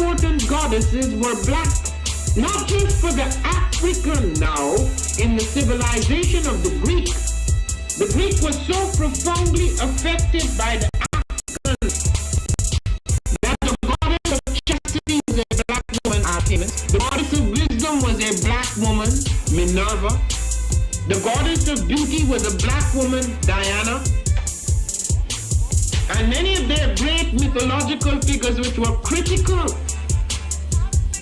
important goddesses were black, not just for the African now in the civilization of the Greek. The Greek was so profoundly affected by the Africans that the goddess of chastity was a black woman, Artemis. The goddess of wisdom was a black woman, Minerva. The goddess of beauty was a black woman, Diana. And many of their great mythological figures which were critical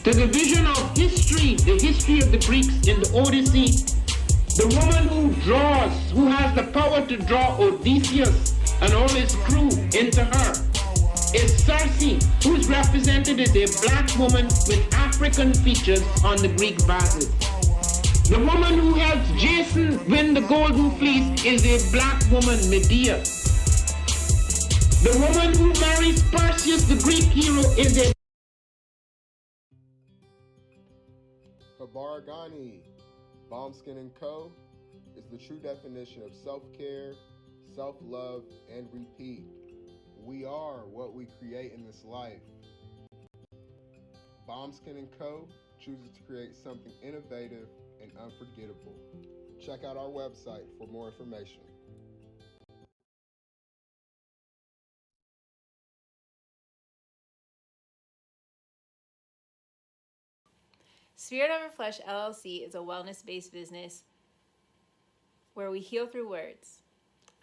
to the vision of history, the history of the Greeks in the Odyssey. The woman who draws, who has the power to draw Odysseus and all his crew into her, is Circe, who is represented as a black woman with African features on the Greek vases. The woman who helps Jason win the Golden Fleece is a black woman, Medea. The woman who marries Perseus, the Greek hero, is a Habargani, Bombskin & Co. is the true definition of self-care, self-love, and repeat. We are what we create in this life. Bombskin & Co. chooses to create something innovative and unforgettable. Check out our website for more information. Spirit Over Flesh LLC is a wellness-based business where we heal through words.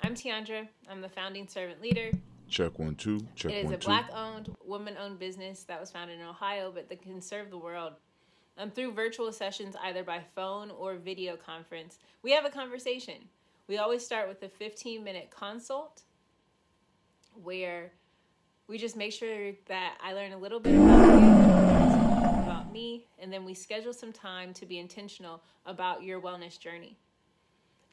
I'm Tiandra. I'm the founding servant leader. Check 1 2. Check 1 2. It is a black-owned, woman-owned business that was founded in Ohio, but that can serve the world. Through virtual sessions, either by phone or video conference, we have a conversation. We always start with a 15-minute consult where we just make sure that I learn a little bit about you, about me, and then we schedule some time to be intentional about your wellness journey.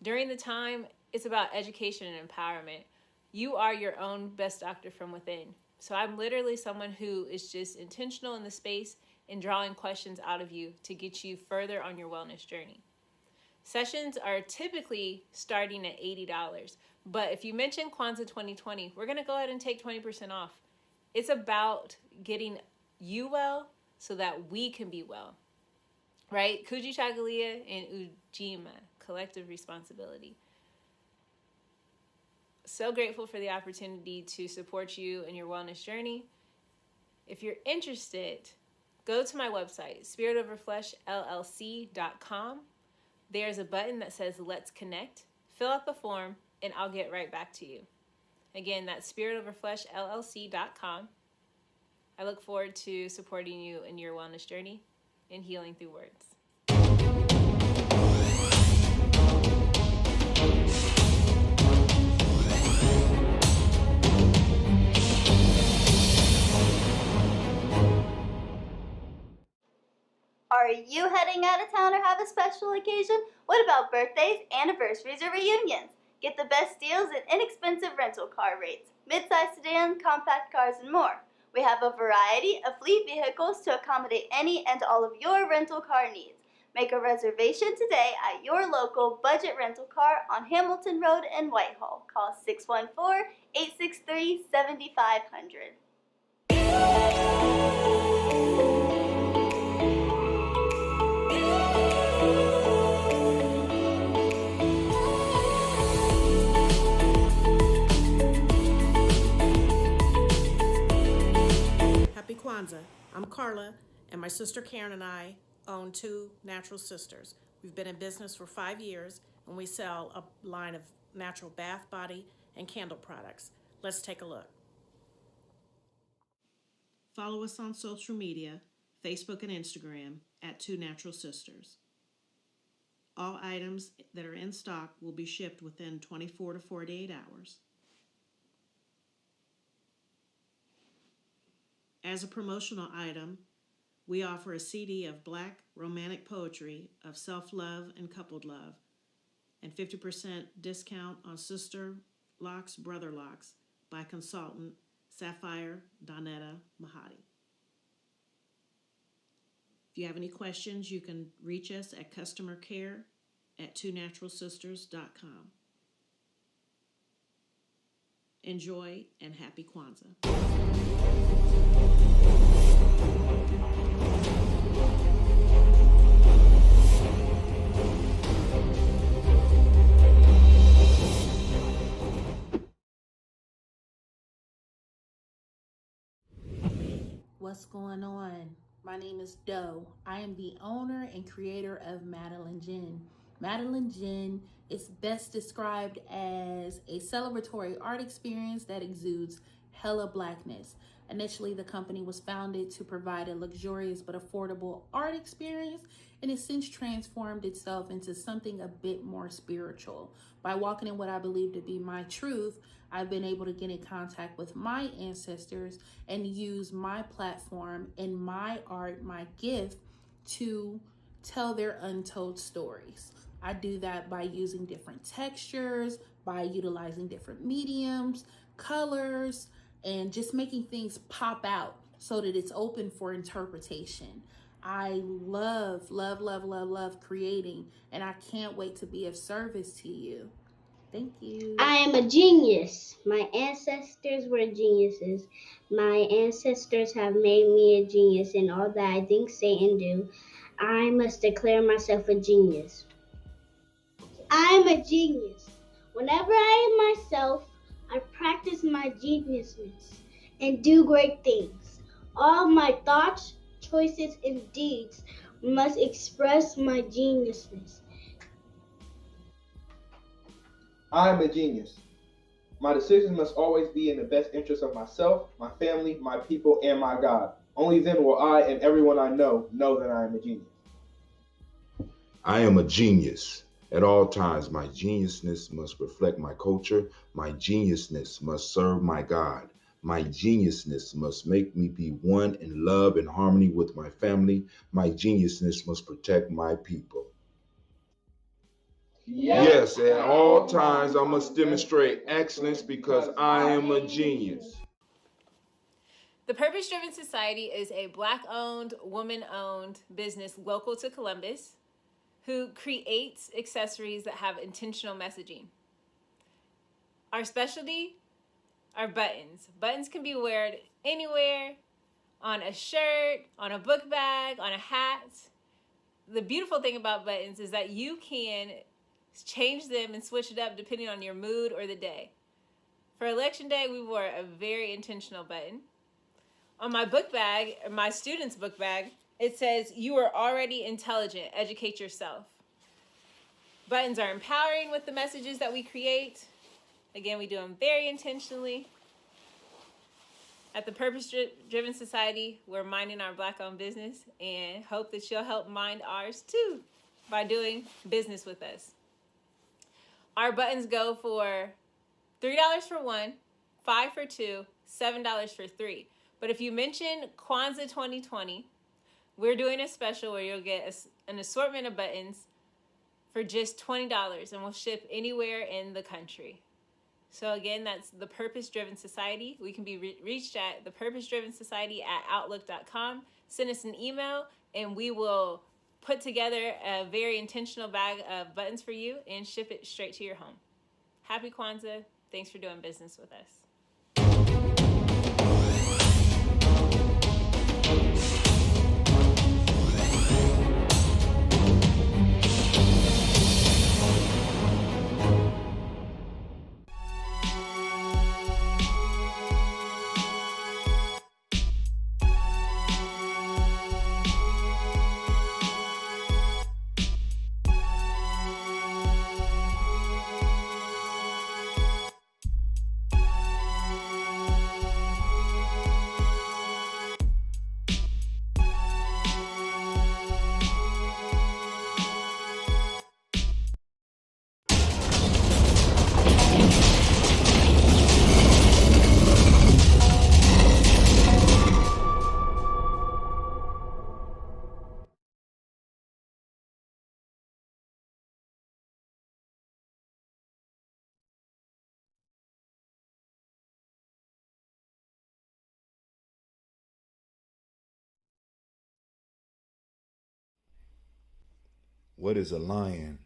During the time, it's about education and empowerment. You are your own best doctor from within. So I'm literally someone who is just intentional in the space and drawing questions out of you to get you further on your wellness journey. Sessions are typically starting at $80, but if you mention Kwanzaa 2020, we're gonna go ahead and take 20% off. It's about getting you well so that we can be well, right? Kujichagulia and Ujamaa, collective responsibility. So grateful for the opportunity to support you in your wellness journey. If you're interested, go to my website, spiritoverfleshllc.com. There's a button that says Let's Connect. Fill out the form and I'll get right back to you. Again, that's spiritoverfleshllc.com. I look forward to supporting you in your wellness journey and healing through words. Are you heading out of town or have a special occasion? What about birthdays, anniversaries, or reunions? Get the best deals and inexpensive rental car rates, mid-size sedan, compact cars, and more. We have a variety of fleet vehicles to accommodate any and all of your rental car needs. Make a reservation today at your local budget rental car on Hamilton Road in Whitehall. Call 614-863-7500. Happy Kwanzaa. I'm Carla, and my sister Karen and I own Two Natural Sisters. We've been in business for 5 years, and we sell a line of natural bath, body, and candle products. Let's take a look. Follow us on social media, Facebook and Instagram, at Two Natural Sisters. All items that are in stock will be shipped within 24 to 48 hours. As a promotional item, we offer a CD of Black romantic poetry of self-love and coupled love, and 50% discount on Sister Locks, Brother Locks by consultant Sapphire Donetta Mahadi. If you have any questions, you can reach us at customercare@twonaturalsisters.com. Enjoy and happy Kwanzaa. What's going on? My name is Doe. I am the owner and creator of Madeline Gin. Madeline Gin is best described as a celebratory art experience that exudes hella blackness. Initially, the company was founded to provide a luxurious but affordable art experience, and has since transformed itself into something a bit more spiritual. By walking in what I believe to be my truth, I've been able to get in contact with my ancestors and use my platform and my art, my gift, to tell their untold stories. I do that by using different textures, by utilizing different mediums, colors, and just making things pop out so that it's open for interpretation. I love, love, love, love, love creating, and I can't wait to be of service to you. Thank you. I am a genius. My ancestors were geniuses. My ancestors have made me a genius in all that I think, say, and do. I must declare myself a genius. I am a genius. Whenever I am myself, I practice my geniusness and do great things. All my thoughts, choices, and deeds must express my geniusness. I am a genius. My decisions must always be in the best interest of myself, my family, my people, and my God. Only then will I and everyone I know that I am a genius. I am a genius. At all times, my geniusness must reflect my culture. My geniusness must serve my God. My geniusness must make me be one in love and harmony with my family. My geniusness must protect my people. Yes, at all times I must demonstrate excellence because I am a genius. The Purpose Driven Society is a Black-owned, woman-owned business local to Columbus who creates accessories that have intentional messaging. Our specialty are buttons. Buttons can be worn anywhere, on a shirt, on a book bag, on a hat. The beautiful thing about buttons is that you can change them and switch it up depending on your mood or the day. For election day, we wore a very intentional button. On my book bag, my student's book bag, it says, "You are already intelligent, educate yourself." Buttons are empowering with the messages that we create. Again, we do them very intentionally. At the Purpose Driven Society, we're minding our Black-owned business and hope that you'll help mind ours too by doing business with us. Our buttons go for $3 for one, $5 for two, $7 for three. But if you mention Kwanzaa 2020, we're doing a special where you'll get an assortment of buttons for just $20, and we'll ship anywhere in the country. So again, that's the Purpose Driven Society. We can be reached at thepurposedrivensociety@outlook.com. Send us an email, and we will put together a very intentional bag of buttons for you and ship it straight to your home. Happy Kwanzaa. Thanks for doing business with us. What is a lion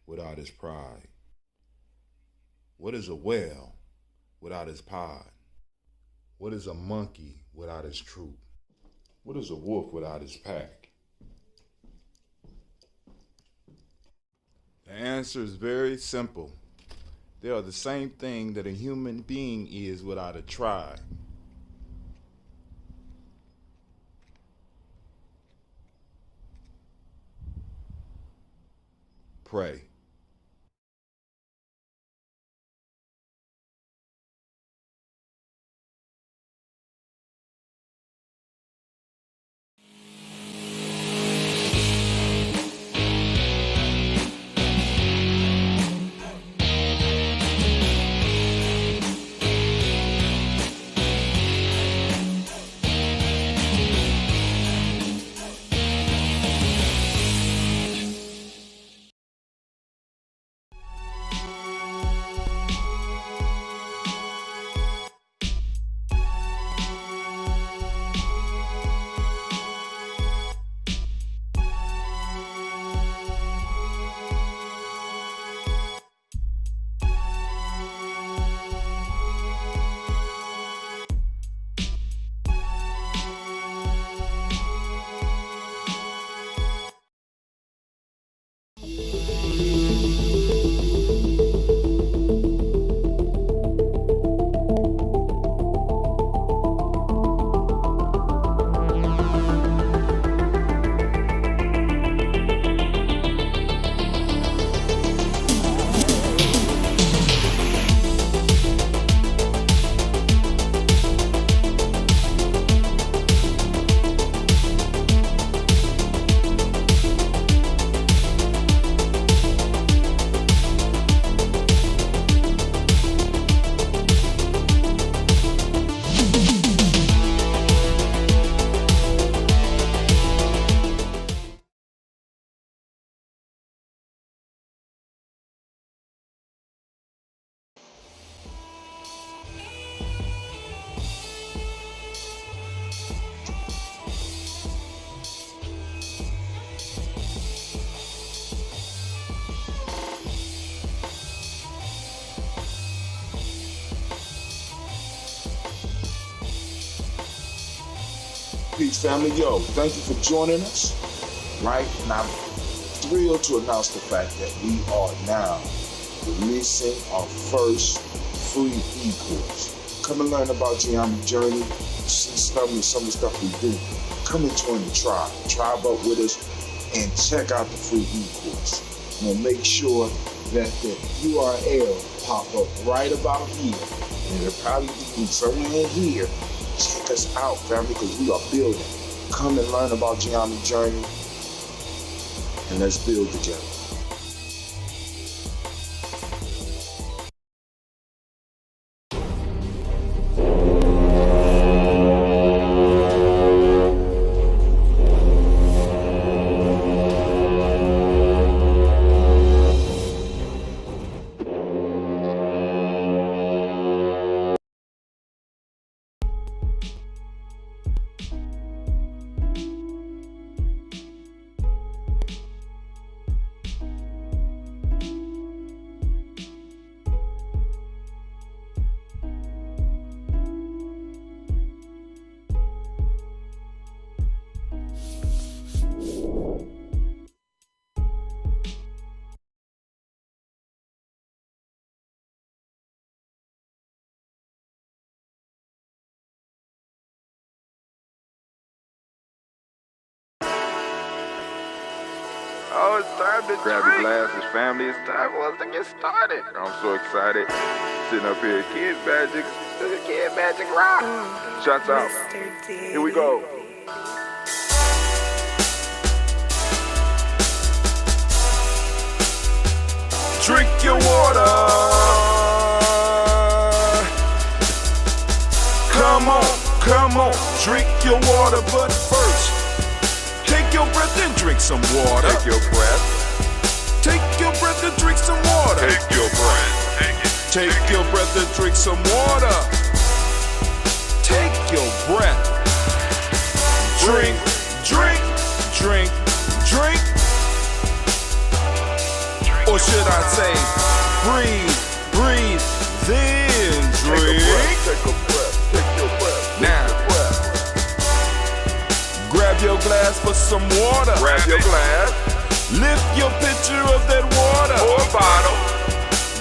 without his pride? What is a whale without his pod? What is a monkey without his troop? What is a wolf without his pack? The answer is very simple. They are the same thing that a human being is without a tribe. pray. Peace, family. Yo, thank you for joining us. Right? And I'm thrilled to announce the fact that we are now releasing our first free e-course. Come and learn about Ujamaa journey, see some of the stuff we do. Come and join the tribe. Tribe up with us and check out the free e-course. We'll make sure that the URL pop up right about here. And it'll probably be somewhere in here. Check us out, family, because we are building. Come and learn about Ujamaa journey, and let's build together. Oh, it's time to grab your glasses, family. It's time for us to get started. I'm so excited. Sitting up here, Kid Magic Rock. Shots out. Here we go. Drink your water. Come on, drink your water, but first, take your breath and drink some water. Take your breath. Take your breath and drink some water. Take your breath. Take your breath and drink some water. Take your breath. Drink. Or should I say, breathe, then drink. Take a breath. Take your breath. Now, grab your glass for some water. Grab your glass. Lift your pitcher of that water. Or bottle.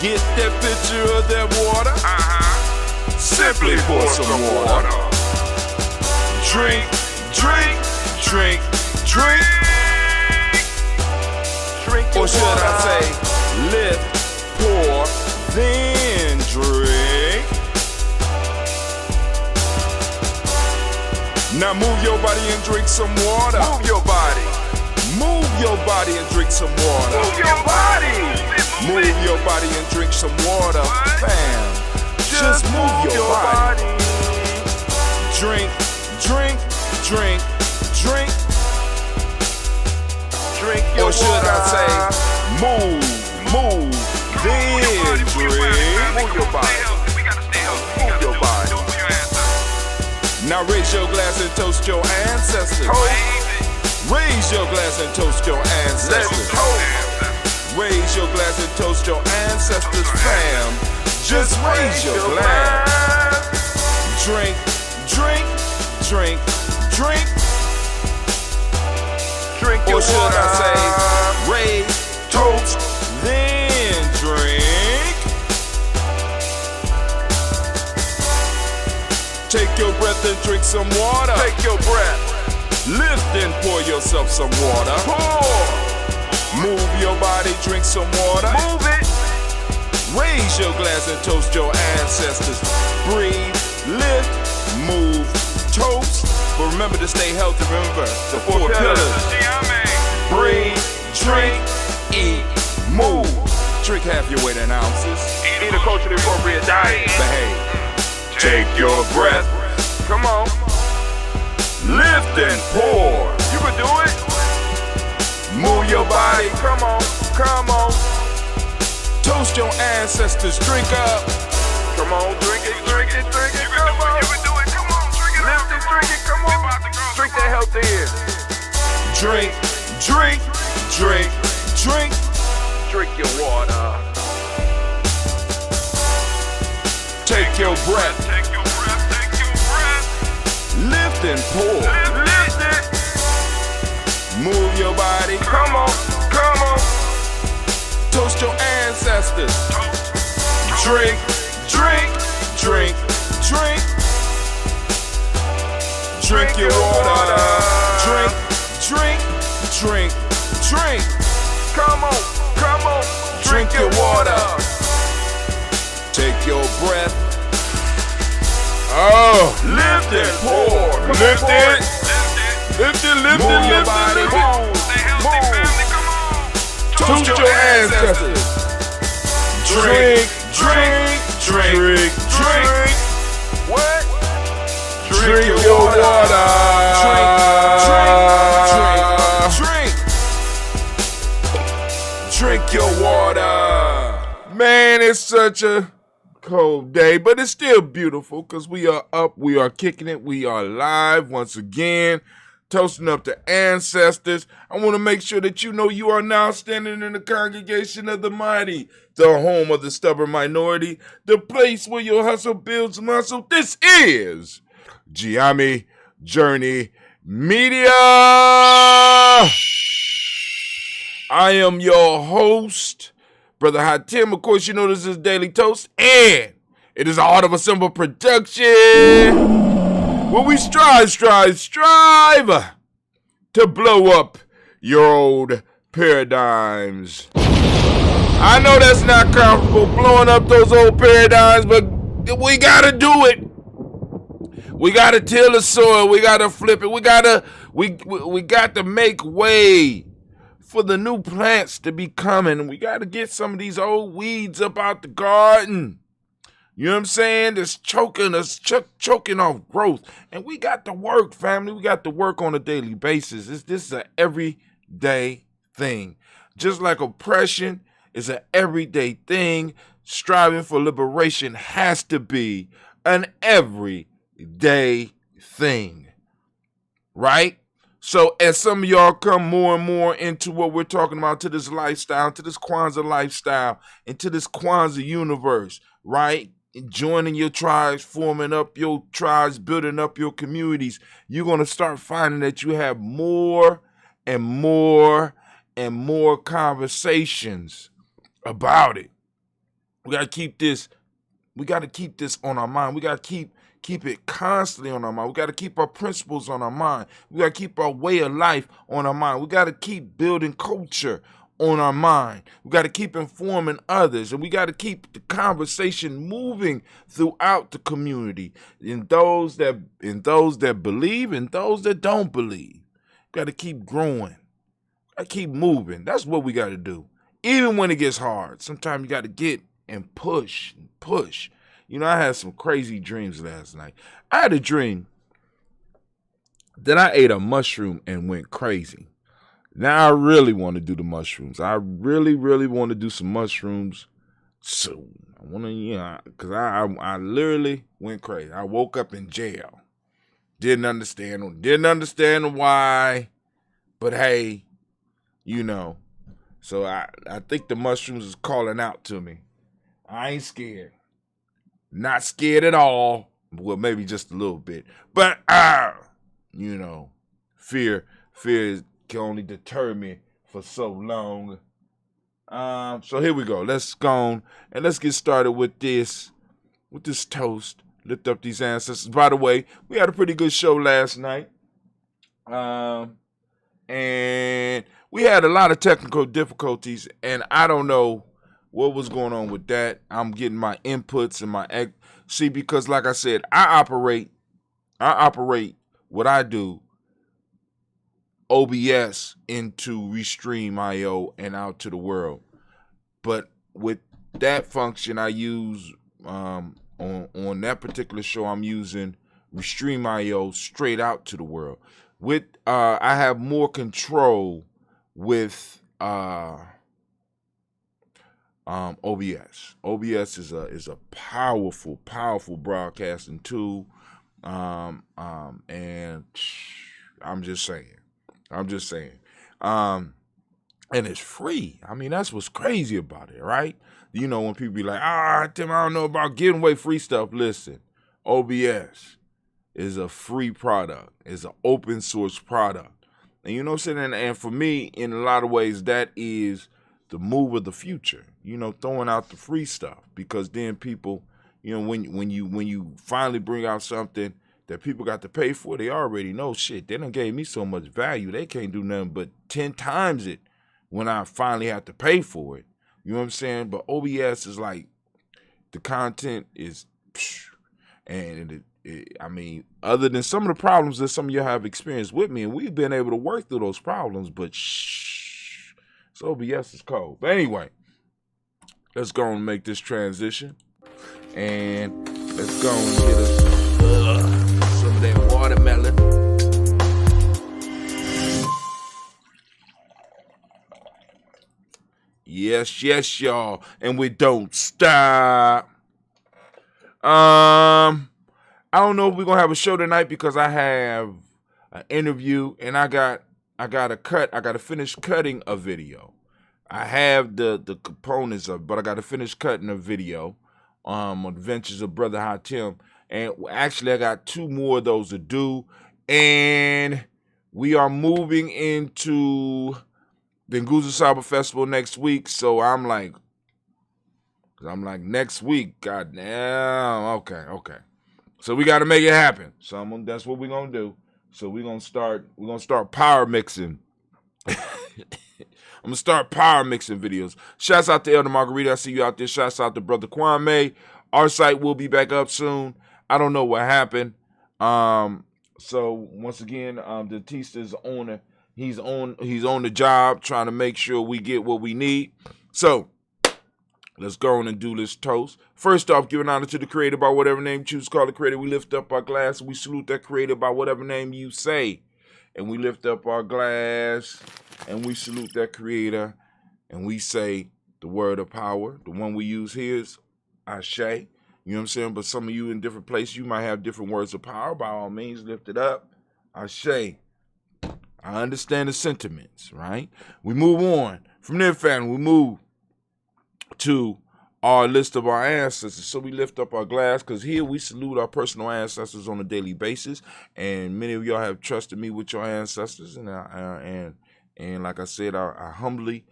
Get that pitcher of that water. Simply pour some water. Drink. Or should I say, lift, pour, then drink? Now move your body and drink some water. Move your body. Move your body and drink some water. Move your body. Move your body and drink some water. Fam, just move your body. Drink, drink, drink, drink. Drink your or should water. I say, move, then drink. Move your body. Move your body. Now raise your glass and toast your ancestors. Raise your glass and toast your ancestors. Raise your glass and toast your ancestors, fam. Just raise your glass. Drink, drink, drink, drink. Drink your or should water. I say, raise, toast, then drink. Take your breath and drink some water. Take your breath. Lift and pour yourself some water. Pour. Move your body, drink some water. Move it. Raise your glass and toast your ancestors. Breathe, lift, move, toast. But remember to stay healthy. Remember the four pillars. Breathe, drink, eat, move. Drink half your weight in ounces. Eat a culturally appropriate diet. Behave. Take your breath. Come on. Lift and pour. You can do it. Move your body. Come on. Come on. Toast your ancestors. Drink up. Come on. Drink it. Drink it. Drink it. Come on. You can do it. Come on. Drink it. Lift it. Drink it. Come on. Drink that health in. Drink. Drink. Drink. Drink. Drink your water. Take your breath. Take your breath. Take your breath. Lift and pour. Lift it. Move your body. Come on. Come on. Toast your ancestors. Drink. Drink. Drink. Drink. Drink your water. Drink. Drink. Drink. Drink. Come on. Come on. Drink your water. Take your breath. Oh, lift and pour. Lift it. Lift it, lift it, lift it, lift it. Toast your ancestors. Drink, drink, drink, drink. What? Drink your water. Drink, drink, drink, drink. Drink your water. Man, it's such a cold day, but it's still beautiful because we are up, we are kicking it, we are live once again, toasting up the ancestors. I want to make sure that you know you are now standing in the congregation of the mighty, the home of the stubborn minority, the place where your hustle builds muscle. This is Ujamaa Journey Media. I am your host, Brother Hatim. Of course, you know this is Daily Toast, and it is a Art of a Simple production where we strive to blow up your old paradigms. I know that's not comfortable, blowing up those old paradigms, but we gotta do it. We gotta till the soil. We gotta flip it. We got to make way for the new plants to be coming. We got to get some of these old weeds up out the garden. You know what I'm saying? That's choking us, choking off growth. And we got to work, family. We got to work on a daily basis. This is an everyday thing. Just like oppression is an everyday thing, striving for liberation has to be an everyday thing. Right? So as some of y'all come more and more into what we're talking about, to this lifestyle, to this Kwanzaa lifestyle, into this Kwanzaa universe, right? Joining your tribes, forming up your tribes, building up your communities, you're going to start finding that you have more and more and more conversations about it. We got to keep this on our mind. We got to keep it constantly on our mind. We got to keep our principles on our mind. We got to keep our way of life on our mind. We got to keep building culture on our mind. We got to keep informing others, and we got to keep the conversation moving throughout the community. In those that believe and those that don't believe. Got to keep growing. Got to keep moving. That's what we got to do. Even when it gets hard, sometimes you got to get and push and push. You know, I had some crazy dreams last night. I had a dream that I ate a mushroom and went crazy. Now I really want to do the mushrooms. I really, really want to do some mushrooms soon. I want to, because I literally went crazy. I woke up in jail. Didn't understand why, but hey, So I think the mushrooms is calling out to me. I ain't scared. Not scared at all. Well, maybe just a little bit. But, fear can only deter me for so long. So here we go. Let's go on and let's get started with this toast. Lift up these ancestors. By the way, we had a pretty good show last night. And we had a lot of technical difficulties, and I don't know what was going on with that. I'm getting my inputs and because like I said, I operate what I do, OBS into Restream.io and out to the world. But with that function I use on that particular show, I'm using Restream.io straight out to the world. With I have more control with OBS. OBS is a powerful broadcasting tool. And I'm just saying. And it's free. I mean, that's what's crazy about it, right? When people be like, Tim, I don't know about giving away free stuff. Listen, OBS is a free product. It's an open source product. And you know what I'm saying? And for me, in a lot of ways, that is the move of the future. Throwing out the free stuff. Because then people, when you finally bring out something that people got to pay for, they already know, shit, they done gave me so much value. They can't do nothing but 10 times it when I finally have to pay for it. You know what I'm saying? But OBS is like, the content is, and I mean, other than some of the problems that some of you have experienced with me, and we've been able to work through those problems, but so OBS is cold. But anyway, let's go and make this transition, and let's go and get us some of that watermelon. Yes, y'all, and we don't stop. I don't know if we're gonna have a show tonight because I have an interview and I gotta finish cutting a video. I have the components of, but I gotta finish cutting a video on Adventures of Brother Hatim. And actually I got 2 more of those to do. And we are moving into the Nguzo Saba Festival next week. So I'm like next week, goddamn, okay. So we got to make it happen. So that's what we're gonna do. So we're gonna start power mixing. I'm gonna start power mixing videos. Shouts out to Elder Margarita. I see you out there. Shouts out to Brother Kwame. Our site will be back up soon. I don't know what happened. So once again, the Tista's owner. He's on the job trying to make sure we get what we need. So let's go on and do this toast. First off, giving honor to the Creator by whatever name you choose to call the Creator. We lift up our glass and we salute that Creator by whatever name you say. And we lift up our glass and we salute that Creator and we say the word of power. The one we use here is Ashe. You know what I'm saying? But some of you in different places, you might have different words of power. By all means, lift it up. Ashe. I understand the sentiments, right? We move on. From there, family, we move to our list of our ancestors. So we lift up our glass because here we salute our personal ancestors on a daily basis. And many of y'all have trusted me with your ancestors. And like I said, I humbly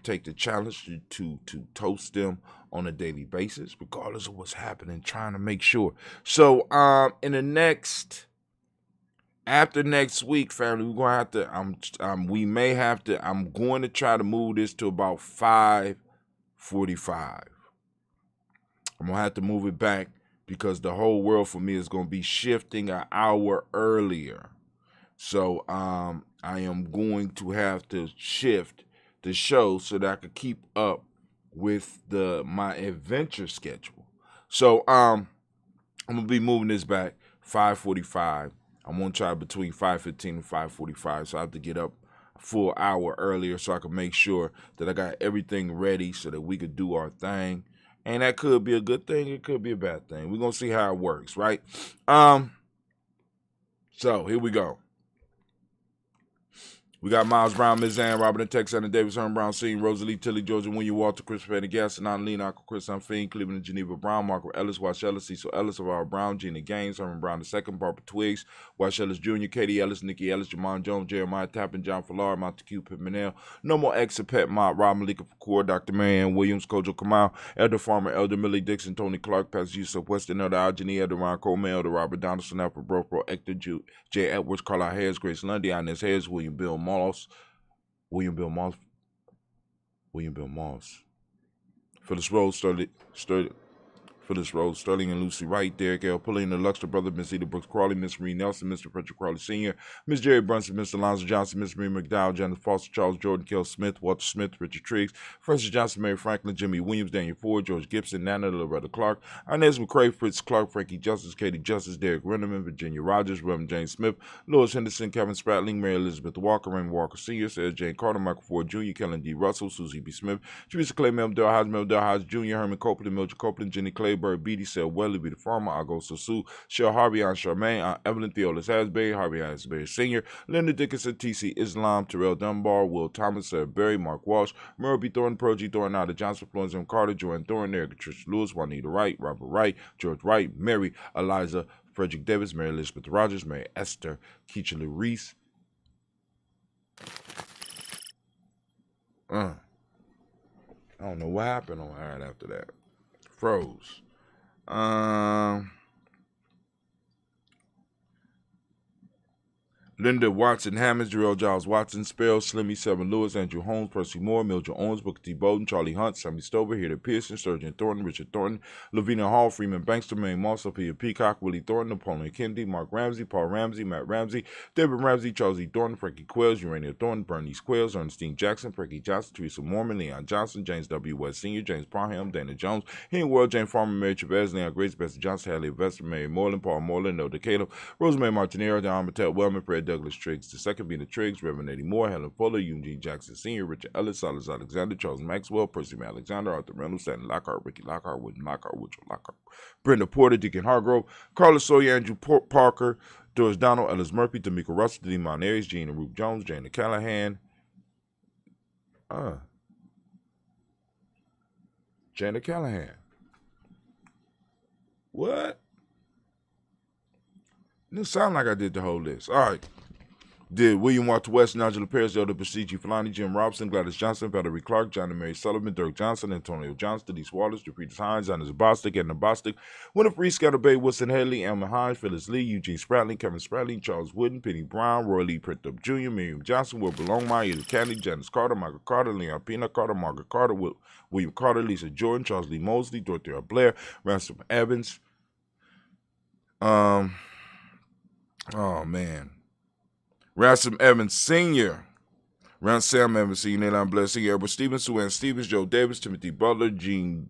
take the challenge to toast them on a daily basis, regardless of what's happening, trying to make sure. So in the next After next week, family, we're gonna have to. We may have to. I'm going to try to move this to about 5:45. I'm gonna have to move it back because the whole world for me is gonna be shifting an hour earlier. So I am going to have to shift the show so that I could keep up with my adventure schedule. So I'm gonna be moving this back 5:45. I'm gonna try between 5:15 and 5:45. So I have to get up a full hour earlier so I can make sure that I got everything ready so that we could do our thing. And that could be a good thing. It could be a bad thing. We're gonna see how it works, right? So here we go. We got Miles Brown, Ms. Ann, Robert and Tex, Anna Davis, Herman Brown, Scene, Rosalie, Tilly, Georgia, William Walter, Chris Petty, Gaston, Lean, Uncle Chris, Fiend, Cleveland, and Geneva Brown, Margaret Ellis, Wash Ellis, Cecil Ellis, Aurora Brown, Gina Gaines, Herman Brown II, Barbara Twiggs, Wash Ellis Jr., Katie Ellis, Nikki Ellis, Jamon Jones, Jeremiah Tappan, John Fallar, Montague Pittmanell, No More Exit Pet Mott, Rob Malika Fakour, Dr. Marianne Williams, Kojo Kamal, Elder Farmer, Elder Millie Dixon, Tony Clark, Pastor Yusuf Weston, Elder Algeny, Elder Ron Coleman, Elder Robert Donaldson, Alfred Brofro, Hector J. Edwards, Carlisle Harris, Grace Lundy, Inez Harris, William Bill Moss, Phyllis Rose, Phyllis Rose, Sterling and Lucy Wright, Derek L. Pulley and the Luxor brother, Miss Eda Brooks Crawley, Miss Marie Nelson, Mr. Frederick Crawley Sr., Miss Jerry Brunson, Mr. Alonzo Johnson, Miss Marie McDowell, Janet Foster, Charles Jordan, Kel Smith, Walter Smith, Richard Triggs, Francis Johnson, Mary Franklin, Jimmy Williams, Daniel Ford, George Gibson, Nana Loretta Clark, Inez McCrae, Fritz Clark, Frankie Justice, Katie Justice, Derek Rennerman, Virginia Rogers, Reverend James Smith, Louis Henderson, Kevin Spratling, Mary Elizabeth Walker, Raymond Walker Sr., Sarah Jane Carter, Michael Ford Jr., Kellen D. Russell, Susie B. Smith, Teresa Clay, Mel Hodge Jr., Herman Copeland, Mildred Copeland, Jenny Clayburg, Beatty, Sel Welly, B. the Farmer, Augusto Sue, Shell Harvey, Aunt Charmaine, Aunt Evelyn Theolis Asbury, Harvey Asbury Sr., Linda Dickinson, T.C. Islam, Terrell Dunbar, Will Thomas, Sarah Berry, Mark Walsh, Merle B. Thornton, Pearl G. Thornton, Ada Johnson, Florence M. Carter, Joanne Thornton, Erica Trish Lewis, Juanita Wright, Robert Wright, George Wright, Mary, Eliza, Frederick Davis, Mary Elizabeth Rogers, Mary Esther, Keisha Reese. I don't know what happened on right after that. Froze. Linda Watson, Hammonds, Jarrell Giles Watson, Sparrow, Slimmy, Seven Lewis, Andrew Holmes, Percy Moore, Mildred Owens, Booker T. Bowden, Charlie Hunt, Sammy Stover, Heather Pearson, Sturgeon Thornton, Richard Thornton, Lavina Hall, Freeman Bankster, May Moss, Sophia Peacock, Willie Thornton, Napoleon Kennedy, Mark Ramsey, Paul Ramsey, Matt Ramsey, David Ramsey, Charles E. Thornton, Frankie Quails, Urania Thornton, Bernice Quails, Ernestine Jackson, Frankie Johnson, Teresa Mormon, Leon Johnson, James W. West Sr., James Parham, Dana Jones, Henry World, Jane Farmer, Mary Chavez, Leon Grace, Bessie Johnson, Hallie Vester, Mary Moreland, Paul Moreland, Nelda Caleb, Rosemary Martinero, Don Mattel Wellman, Fred Douglas Triggs, the second being the Triggs, Reverend Eddie Moore, Helen Fuller, Eugene Jackson Sr., Richard Ellis, Silas Alexander, Charles Maxwell, Percy May Alexander, Arthur Reynolds, Stanley Lockhart, Ricky Lockhart, William Lockhart, Woodrow Lockhart, Brenda Porter, Deacon Hargrove, Carlos Sawyer, Andrew Parker, Doris Donald, Ellis Murphy, D'Amico Russell, Demon Aries, Gene and Ruth Jones, Jana Callahan, Jana Callahan. What? It sound like I did the whole list. All right. Did William Walter West, Nigel Paris, Elder Basiji Falani, Jim Robson, Gladys Johnson, Valerie Clark, John and Mary Sullivan, Dirk Johnson, Antonio Johnston, Denise Wallace, Jafritas Hines, Anna Bostic, Edna Bostic, Winifred Scatterbay, Bay, Wilson Haley, Elmer Hines, Phyllis Lee, Eugene Spratling, Kevin Spratling, Charles Wooden, Penny Brown, Roy Lee Printup Jr., Miriam Johnson, Wilbur Longmire, Edith Candy, Janice Carter, Michael Carter, Leon Pina Carter, Margaret Carter, William Carter, Lisa Jordan, Charles Lee Mosley, Dorothea Blair, Ransom Evans. Oh man. Ransom Evans Sr., Ransom Evans Sr., Nayland Blair Sr., Edward Stevens, Sue Ann Stevens, Joe Davis, Timothy Butler, Gene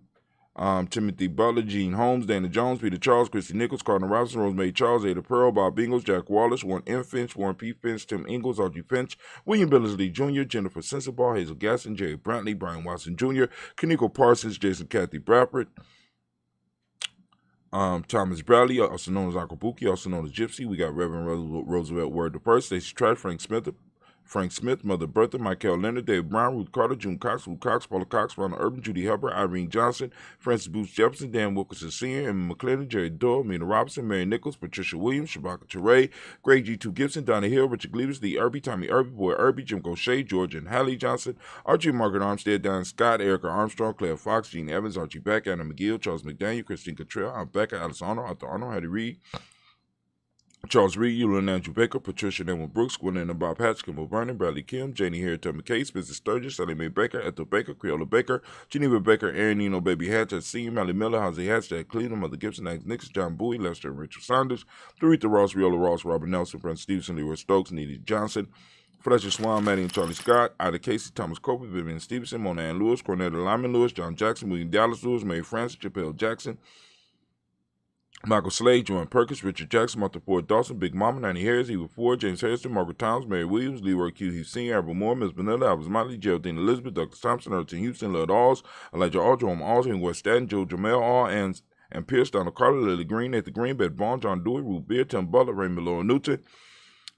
Holmes, Dana Jones, Peter Charles, Christy Nichols, Cardinal Robinson, Rosemary Charles, Ada Pearl, Bob Ingles, Jack Wallace, Warren M. Finch, Warren P. Finch, Tim Ingles, Audrey Finch, William Billingsley Jr., Jennifer Sensabaugh, Hazel Gasson, Jerry Brantley, Brian Watson Jr., Kaniko Parsons, Jason Kathy Bradford, Thomas Bradley, also known as Uncle Buki, also known as Gypsy. We got Reverend Roosevelt Word the First, Stacey Trash, Frank Smith, Mother Bertha, Michael Leonard, Dave Brown, Ruth Carter, June Cox, Ruth Cox, Paula Cox, Ronald Urban, Judy Helper, Irene Johnson, Francis Booth Jefferson, Dan Wilkerson Sr., Emma McClendon, Jerry Doyle, Mina Robinson, Mary Nichols, Patricia Williams, Shabaka Teray, Greg G2 Gibson, Donna Hill, Richard Gleavers, Lee Irby, Tommy Irby, Boy Irby, Jim Gaucher, George and Hallie Johnson, Archie and Margaret Armstead, Don Scott, Erica Armstrong, Claire Fox, Gene Evans, Archie Beck, Anna McGill, Charles McDaniel, Christine Cottrell, Aunt Becca, Alice Arnold, Arthur Arnold, Hattie Reed, Charles Reed, Eulin Andrew Baker, Patricia Emma Brooks, Gwendolyn and Bob Hatch, Kimball Vernon, Bradley Kim, Janie Harriet McKay, Spencer Sturgis, Sally Mae Baker, Ethel Baker, Creola Baker, Geneva Baker, Aaron Nino, Baby Hatch, Senior, Mally Miller, Jose Hatch, Jack Cleveland, Mother Gibson, Agnes Nixon, John Bowie, Lester and Rachel Saunders, Dorita Ross, Riola Ross, Robert Nelson, Brent Stevenson, Leroy Stokes, Needy Johnson, Fletcher Swan, Maddie and Charlie Scott, Ida Casey, Thomas Cope, Vivian Stevenson, Mona Ann Lewis, Cornetta Lyman Lewis, John Jackson, William Dallas Lewis, Mary Francis, Chappelle Jackson, Michael Slade, Joanne Perkins, Richard Jackson, Martha Ford Dawson, Big Mama, Nanny Harris, Eva Ford, James Harrison, Margaret Towns, Mary Williams, Leroy Q. Heath Sr., Albert Moore, Ms. Vanilla, Alvis Motley, Geraldine Elizabeth, Dr. Thompson, Elton Houston, Lud Alls, Elijah All, Jerome Alls, West Staten, Joe Jamel All, and Pierce, Donald Carter, Lily Green, Nathan Green, Beth Vaughn, John Dewey, Ruth Beard, Tim Butler, Raymond Laura Newton,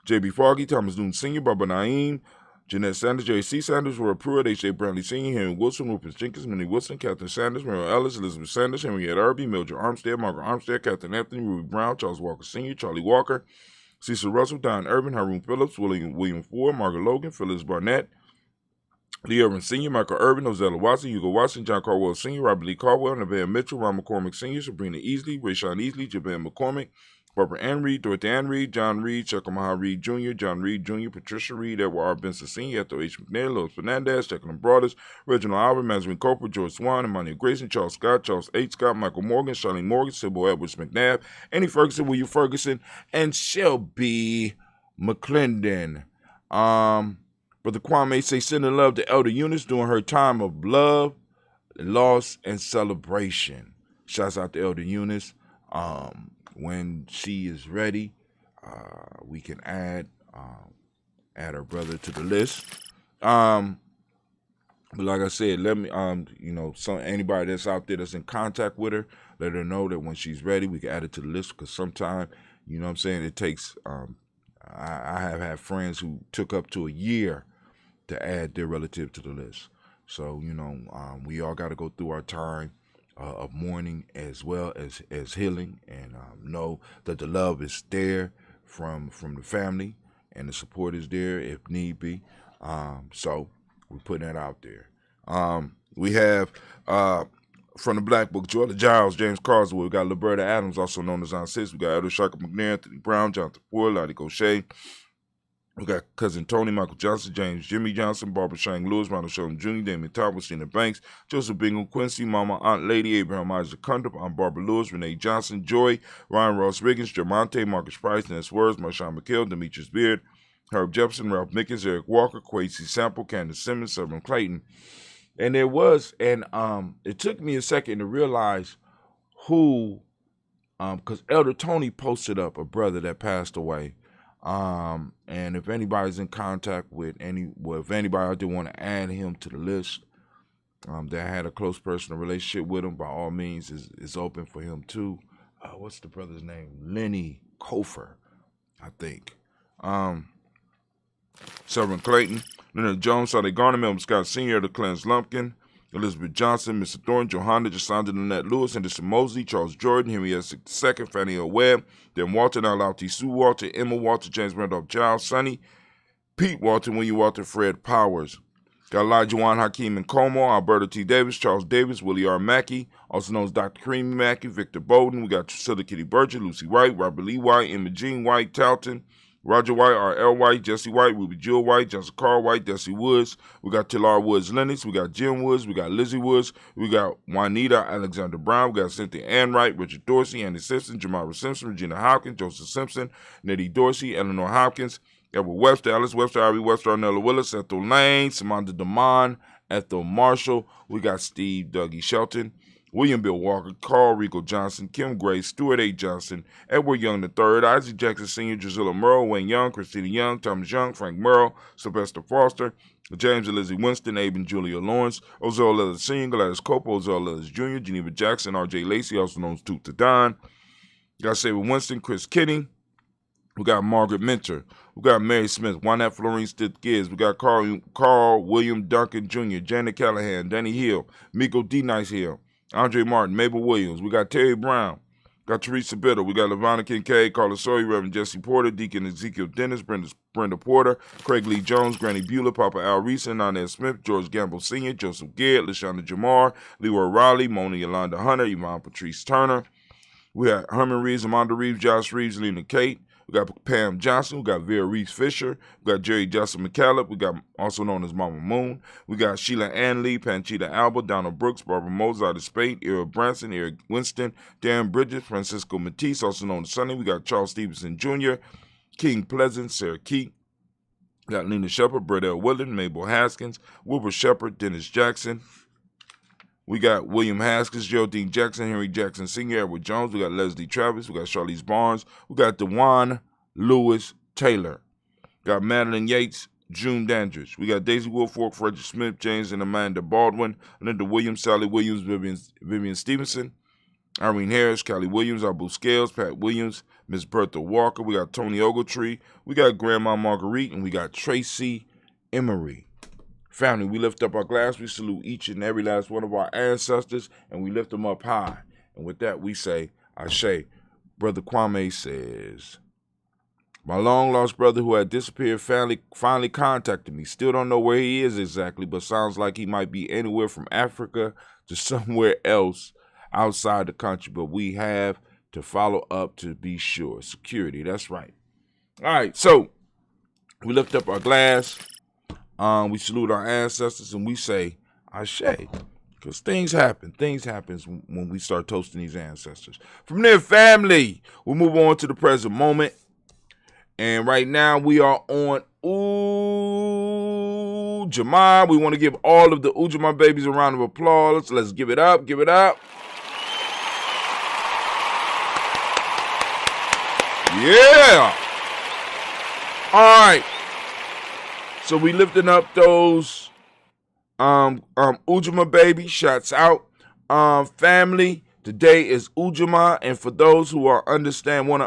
J.B. Foggy, Thomas Newton Sr., Barbara Naeem, Jeanette Sanders, J.C. Sanders, Roy Pruitt, H.J. Brantley Sr., Henry Wilson, Rufus Jenkins, Minnie Wilson, Catherine Sanders, Muriel Ellis, Elizabeth Sanders, Henriette Irby, Mildred Armstead, Margaret Armstead, Catherine Anthony, Ruby Brown, Charles Walker Sr., Charlie Walker, Cecil Russell, Don Irvin, Haroon Phillips, William Ford, Margaret Logan, Phyllis Barnett, Lee Irvin Sr., Michael Irvin, Ozella Watson, Hugo Watson, John Caldwell Sr., Robert Lee Caldwell, Nevaeh Mitchell, Ron McCormick Sr., Sabrina Easley, Rayshawn Easley, Javan McCormick, Barbara Ann Reed, Dorothy Ann Reed, John Reed, Chekamaha Reed Jr., John Reed Jr., Patricia Reed, Edward R. Benson Sr., Ethel H. McNair, Lois Fernandez, Jacqueline Broaders, Reginald Albert, Mazarin Cooper, George Swan, Emmanuel Grayson, Charles Scott, Charles H. Scott, Michael Morgan, Charlene Morgan, Sybil Edwards McNabb, Annie Ferguson, William Ferguson, and Shelby McClendon. Brother Kwame say sending love to Elder Eunice during her time of love, loss, and celebration. Shouts out to Elder Eunice. When she is ready, we can add her brother to the list. But like I said, let me anybody that's out there that's in contact with her, let her know that when she's ready, we can add it to the list. Because sometimes, you know what I'm saying, it takes. I have had friends who took up to a year to add their relative to the list. So we all got to go through our time of mourning as well as healing, and know that the love is there from the family, and the support is there if need be. So we're putting that out there. We have from the Black Book, Jordan Giles, James Carswell. We got Liberta Adams, also known as Aunt Sis. We got Edward Shaka McNair, Anthony Brown, Jonathan Ford, Lottie Gaucher. We got Cousin Tony, Michael Johnson, James Jimmy Johnson, Barbara Shang Lewis, Ronald Sheldon Jr., Damon Thomas, Cena Banks, Joseph Bingham, Quincy, Mama, Aunt Lady, Abraham Isaac Cundiff, Aunt Barbara Lewis, Renee Johnson, Joy, Ryan Ross Riggins, Jamonte, Marcus Price, Ness Words, Marshawn McHale, Demetrius Beard, Herb Jefferson, Ralph Mickens, Eric Walker, Quasi Sample, Candace Simmons, Severn Clayton. And there was, and it took me a second to realize who, because Elder Tony posted up a brother that passed away. And if anybody's in contact with if anybody out there want to add him to the list, that had a close personal relationship with him, by all means, is open for him too. What's the brother's name? Lenny Kofer, I think. Severn Clayton, Leonard Jones, Sonny Garner, Melvin Scott Sr., the Clarence Lumpkin, Elizabeth Johnson, Mr. Thornton, Johanna, Jasandra Lynette Lewis, Henderson Mosley, Charles Jordan, Henry S. II, Fannie L. Webb, Dan Walter, Nalauti Sue Walter, Emma Walter, James Randolph Giles, Sonny, Pete Walter, William Walter, Fred Powers. Got Elijah Juan Hakeem and Como, Alberta T. Davis, Charles Davis, Willie R. Mackey, also known as Dr. Creamy Mackey, Victor Bowden. We got Priscilla Kitty Burgess, Lucy White, Robert Lee White, Emma Jean White, Talton, Roger White, R.L. White, Jesse White, Ruby Jill White, Johnson Carl White, Desi Woods. We got Tilar Woods Lennox. We got Jim Woods. We got Lizzie Woods. We got Juanita Alexander Brown. We got Cynthia Ann Wright, Richard Dorsey, Andy Simpson, Jamara Simpson, Regina Hopkins, Joseph Simpson, Nettie Dorsey, Eleanor Hopkins, Edward Webster, Alice Webster, Ivy Webster, Arnella Willis, Ethel Lane, Samantha DeMond, Ethel Marshall. We got Steve Dougie Shelton, William Bill Walker, Carl Rico Johnson, Kim Gray, Stuart A. Johnson, Edward Young III, Isaac Jackson Sr., Drusilla Merle, Wayne Young, Christina Young, Thomas Young, Frank Merle, Sylvester Foster, James and Lizzie Winston, Abe and Julia Lawrence, Ozell Leathers Sr., Gladys Cope, Ozell Leathers Jr., Geneva Jackson, R.J. Lacey, also known as Toot to Don. We got Saber Winston, Chris Kinney. We got Margaret Minter. We got Mary Smith, Juanette Florine Stith Gibbs. We got Carl William Duncan Jr., Janet Callahan, Danny Hill, Miko D. Nice Hill, Andre Martin, Mabel Williams. We got Terry Brown. Got Teresa Biddle. We got Lavonna Kincaid, Carla Sawyer, Reverend Jesse Porter, Deacon Ezekiel Dennis, Brenda Porter, Craig Lee Jones, Granny Beulah, Papa Al Reese, Inez Smith, George Gamble Sr., Joseph Garrett, LaShonda Jamar, Leroy Riley, Mona Yolanda Hunter, Yvonne Patrice Turner. We got Herman Reeves, Amanda Reeves, Josh Reeves, Lena Kate, We got Pam Johnson. We got Vera Reese Fisher. We got Jerry Justin McCallum. We got also known as Mama Moon. We got Sheila Ann Lee, Panchita Alba, Donald Brooks, Barbara Mozart of Spade, Eric Branson, Eric Winston, Darren Bridges, Francisco Matisse, also known as Sonny. We got Charles Stevenson Jr., King Pleasant, Sarah Key. We got Lena Shepard, Brett L. Willard, Mabel Haskins, Wilbur Shepard, Dennis Jackson. We got William Haskins, Geraldine Jackson, Henry Jackson Sr., Edward Jones. We got Leslie Travis. We got Charlize Barnes. We got DeJuan Lewis Taylor. Got Madeline Yates, June Dandridge. We got Daisy Woolfolk, Frederick Smith, James and Amanda Baldwin, Linda Williams, Sally Williams, Vivian Stevenson, Irene Harris, Callie Williams, Abu Scales, Pat Williams, Miss Bertha Walker. We got Tony Ogletree. We got Grandma Marguerite, and we got Tracy Emery. Family, we lift up our glass. We salute each and every last one of our ancestors, and we lift them up high. And with that, we say, Ashe. Brother Kwame says, my long-lost brother who had disappeared finally contacted me. Still don't know where he is exactly, but sounds like he might be anywhere from Africa to somewhere else outside the country. But we have to follow up to be sure. Security, that's right. All right, so we lift up our glass. We salute our ancestors, and we say, Ashe. Because things happen. Things happen when we start toasting these ancestors. From there, family, we'll move on to the present moment. And right now, we are on Ujamaa. We want to give all of the Ujamaa babies a round of applause. Let's give it up. Give it up. Yeah. All right. So we lifting up those Ujamaa baby. Shouts out. Family, today is Ujamaa, and for those who want to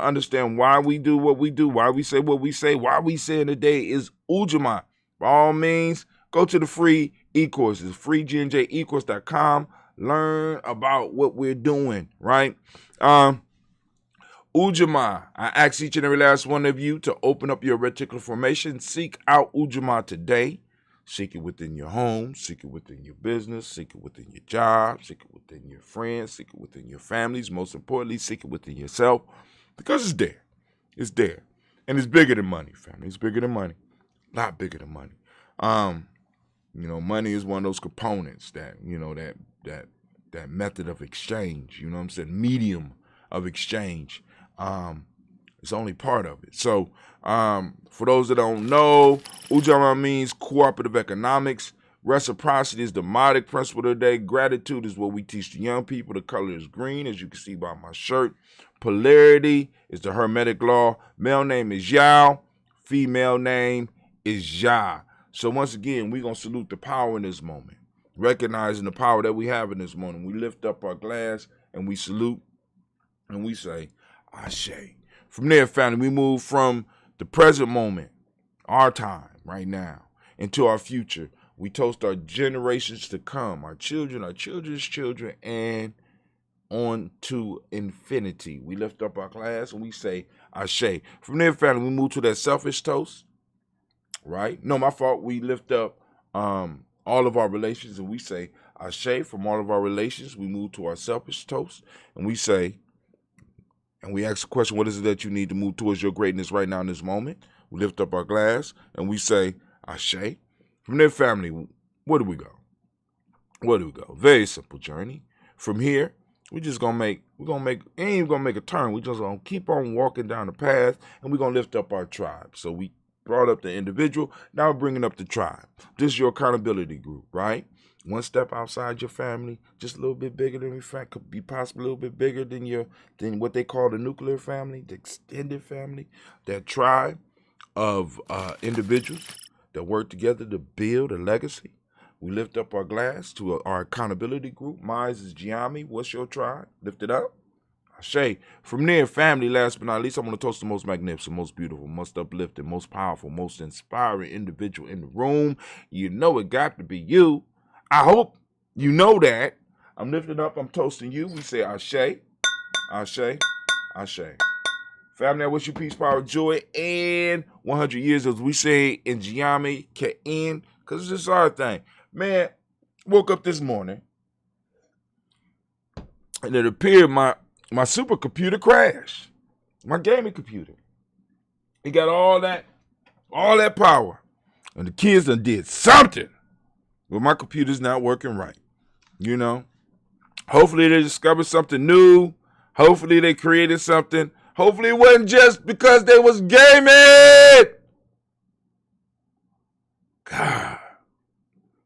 understand why we do what we do, why we say what we say, why we say today is Ujamaa. By all means, go to the free e-courses, freegnjecourse.com. Learn about what we're doing, right? Ujamaa, I ask each and every last one of you to open up your reticular formation. Seek out Ujamaa today. Seek it within your home. Seek it within your business. Seek it within your job. Seek it within your friends. Seek it within your families. Most importantly, seek it within yourself because it's there. It's there. And it's bigger than money, family. It's bigger than money. A lot bigger than money. Money is one of those components that method of exchange, you know what I'm saying? Medium of exchange. It's only part of it. So, for those that don't know, Ujamaa means cooperative economics. Reciprocity is the modic principle of the day. Gratitude is what we teach the young people. The color is green, as you can see by my shirt. Polarity is the Hermetic law. Male name is Yao. Female name is Ya. So once again, we're going to salute the power in this moment. Recognizing the power that we have in this moment. We lift up our glass and we salute and we say, Ashe. From there, family, we move from the present moment, our time right now, into our future. We toast our generations to come, our children, our children's children, and on to infinity. We lift up our glass and we say, Ashe. From there, family, we move to that selfish toast, right? No, my fault. We lift up all of our relations and we say, Ashe. From all of our relations, we move to our selfish toast and we say, and we ask the question, what is it that you need to move towards your greatness right now in this moment? We lift up our glass and we say, Ashe. From there, family, where do we go? Where do we go? Very simple journey. From here, ain't even gonna make a turn. We just gonna keep on walking down the path and we're gonna lift up our tribe. So we brought up the individual, now we're bringing up the tribe. This is your accountability group, right? One step outside your family, just a little bit bigger than your family, could be possibly a little bit bigger than what they call the nuclear family, the extended family, that tribe of individuals that work together to build a legacy. We lift up our glass to our accountability group. Mine is Ujamaa. What's your tribe? Lift it up. Ashe. From there, family, last but not least, I want to toast the most magnificent, most beautiful, most uplifting, most powerful, most inspiring individual in the room. You know it got to be you. I hope you know that. I'm lifting up, I'm toasting you. We say Ashe, Ashe, Ashe. Family, I wish you peace, power, joy, and 100 years, as we say in Ujamaa, Ka'in, because it's just our thing. Man, woke up this morning, and it appeared my supercomputer crashed. My gaming computer. He got all that power. And the kids done did something. Well, my computer's not working right. You know? Hopefully they discovered something new. Hopefully they created something. Hopefully it wasn't just because they was gaming. God.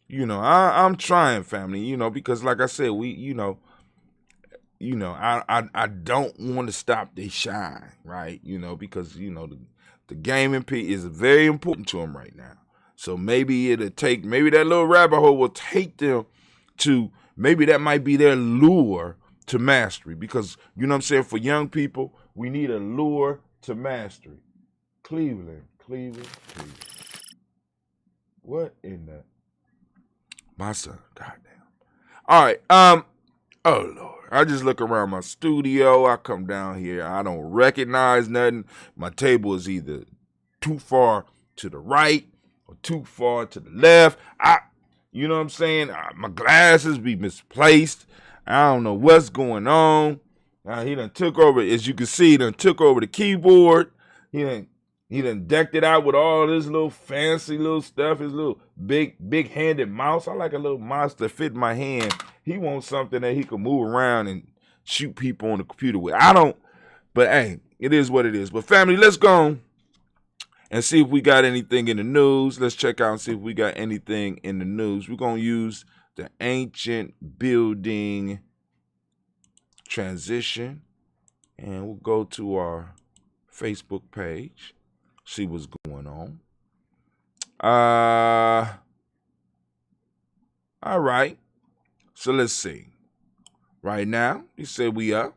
You know, I'm trying, family, you know, because like I said, I don't want to stop their shine, right? You know, because, you know, the gaming is very important to them right now. So maybe that little rabbit hole will take them to, maybe that might be their lure to mastery. Because, you know what I'm saying, for young people, we need a lure to mastery. Cleveland. What in the... My son, goddamn. All right, oh Lord. I just look around my studio. I come down here. I don't recognize nothing. My table is either too far to the right or too far to the left. You know what I'm saying? My glasses be misplaced. I don't know what's going on. He done took over, as you can see, took over the keyboard. He done decked it out with all this little fancy little stuff, his little big-handed mouse. I like a little mouse that fit my hand. He wants something that he can move around and shoot people on the computer with. I don't, but hey, it is what it is. But family, let's go and see if we got anything in the news. Let's check out and see if we got anything in the news. We're going to use the ancient building transition, and we'll go to our Facebook page. See what's going on. All right. So let's see. Right now, you say we up.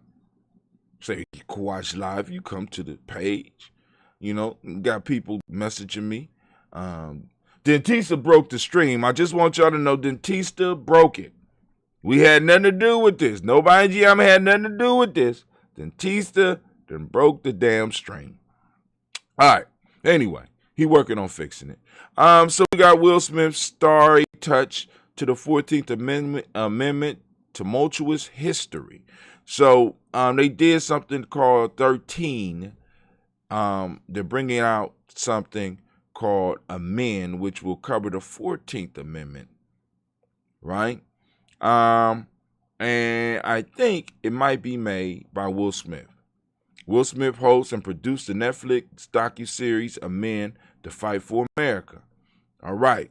Say you can watch live. You come to the page. You know, got people messaging me. Dentista broke the stream. I just want y'all to know Dentista broke it. We had nothing to do with this. Nobody in GM had nothing to do with this. Dentista done broke the damn stream. All right. Anyway, he working on fixing it. So we got Will Smith's starry touch to the 14th Amendment tumultuous history. So they did something called 13. They're bringing out something called Amend, which will cover the 14th Amendment, right? And I think it might be made by Will Smith. Will Smith hosts and produced the Netflix docuseries Amend to Fight for America. All right.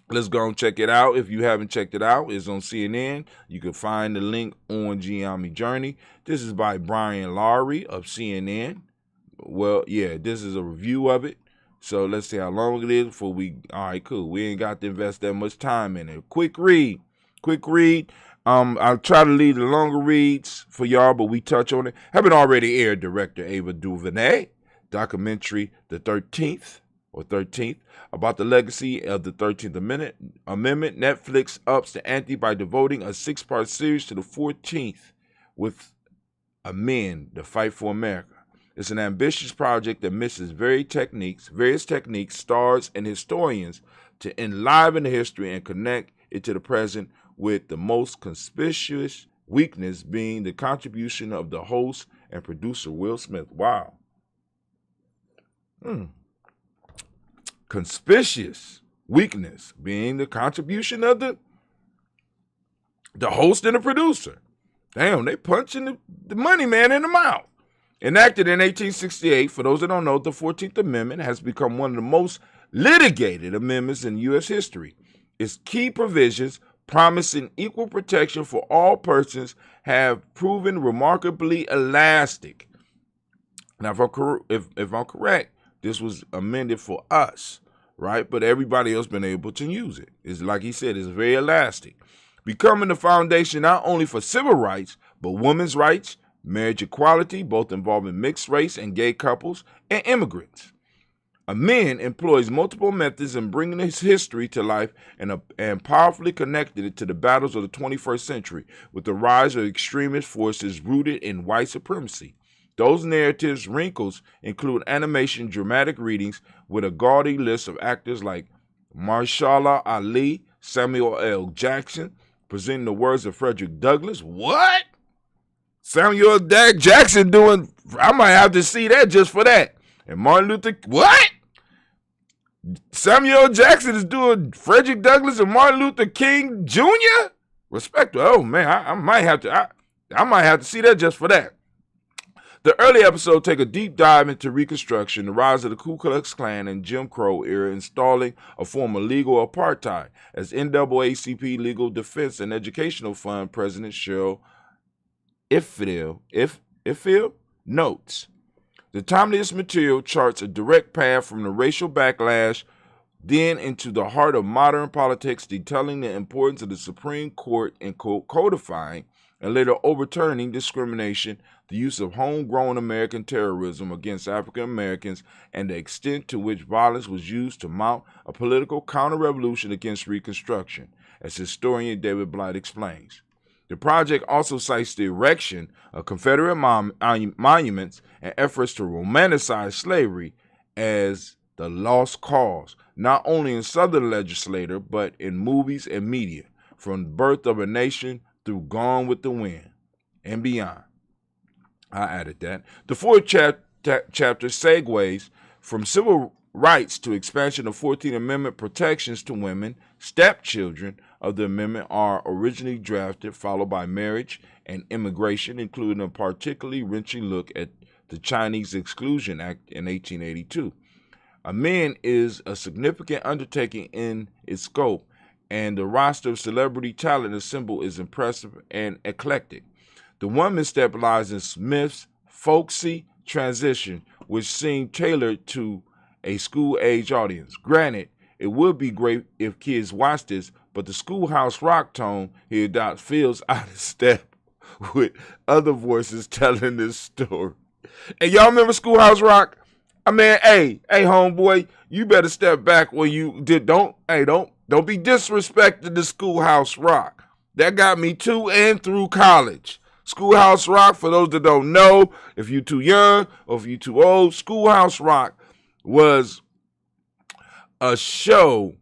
Let's go and check it out. If you haven't checked it out, it's on CNN. You can find the link on Ujamaa Journey. This is by Brian Lowry of CNN. Well, yeah, this is a review of it. So let's see how long it is before we... All right, cool. We ain't got to invest that much time in it. Quick read. I'll try to leave the longer reads for y'all, but we touch on it. Haven't already aired director Ava DuVernay documentary The 13th about the legacy of the 13th Amendment. Netflix ups the ante by devoting a 6-part series to the 14th with Amend, the Fight for America. It's an ambitious project that misses various techniques, stars, and historians to enliven the history and connect it to the present, with the most conspicuous weakness being the contribution of the host and producer Will Smith. Wow. Conspicuous weakness being the contribution of the host and the producer. Damn, they punching the money man in the mouth. Enacted in 1868, for those that don't know, the 14th Amendment has become one of the most litigated amendments in U.S. history. Its key provisions, promising equal protection for all persons, have proven remarkably elastic. Now, if I'm correct, this was amended for us, right? But everybody else been able to use it. It's like he said, it's very elastic, becoming the foundation not only for civil rights, but women's rights, marriage equality, both involving mixed race and gay couples, and immigrants. Amend employs multiple methods in bringing his history to life and powerfully connected it to the battles of the 21st century with the rise of extremist forces rooted in white supremacy. Those narratives' wrinkles include animation, dramatic readings with a gaudy list of actors like Mahershala Ali, Samuel L. Jackson, presenting the words of Frederick Douglass. What? Samuel Jackson doing, I might have to see that just for that. And Martin Luther, what? Samuel Jackson is doing Frederick Douglass and Martin Luther King Jr.? Respect. Oh man, I might have to. I might have to see that just for that. The early episode take a deep dive into Reconstruction, the rise of the Ku Klux Klan and Jim Crow era, installing a form of legal apartheid, as NAACP Legal Defense and Educational Fund President Cheryl Iffill notes. The timeliest material charts a direct path from the racial backlash then into the heart of modern politics, detailing the importance of the Supreme Court in codifying and later overturning discrimination, the use of homegrown American terrorism against African Americans, and the extent to which violence was used to mount a political counter-revolution against Reconstruction, as historian David Blight explains. The project also cites the erection of Confederate monuments and efforts to romanticize slavery as the lost cause, not only in Southern legislature, but in movies and media, from the Birth of a Nation through Gone with the Wind and beyond. I added that. The fourth chapter segues from civil rights to expansion of 14th Amendment protections to women. Stepchildren of the amendment are originally drafted, followed by marriage and immigration, including a particularly wrenching look at the Chinese Exclusion Act in 1882. Amend is a significant undertaking in its scope, and the roster of celebrity talent assembled is impressive and eclectic. The one misstep lies in Smith's folksy transition, which seemed tailored to a school-age audience. Granted, it would be great if kids watch this, but the Schoolhouse Rock tone he adopts feels out of step with other voices telling this story. And y'all remember Schoolhouse Rock? I mean, hey, homeboy, you better step back when you did. Don't be disrespecting the Schoolhouse Rock. That got me to and through college. Schoolhouse Rock, for those that don't know, if you're too young or if you're too old, Schoolhouse Rock was a show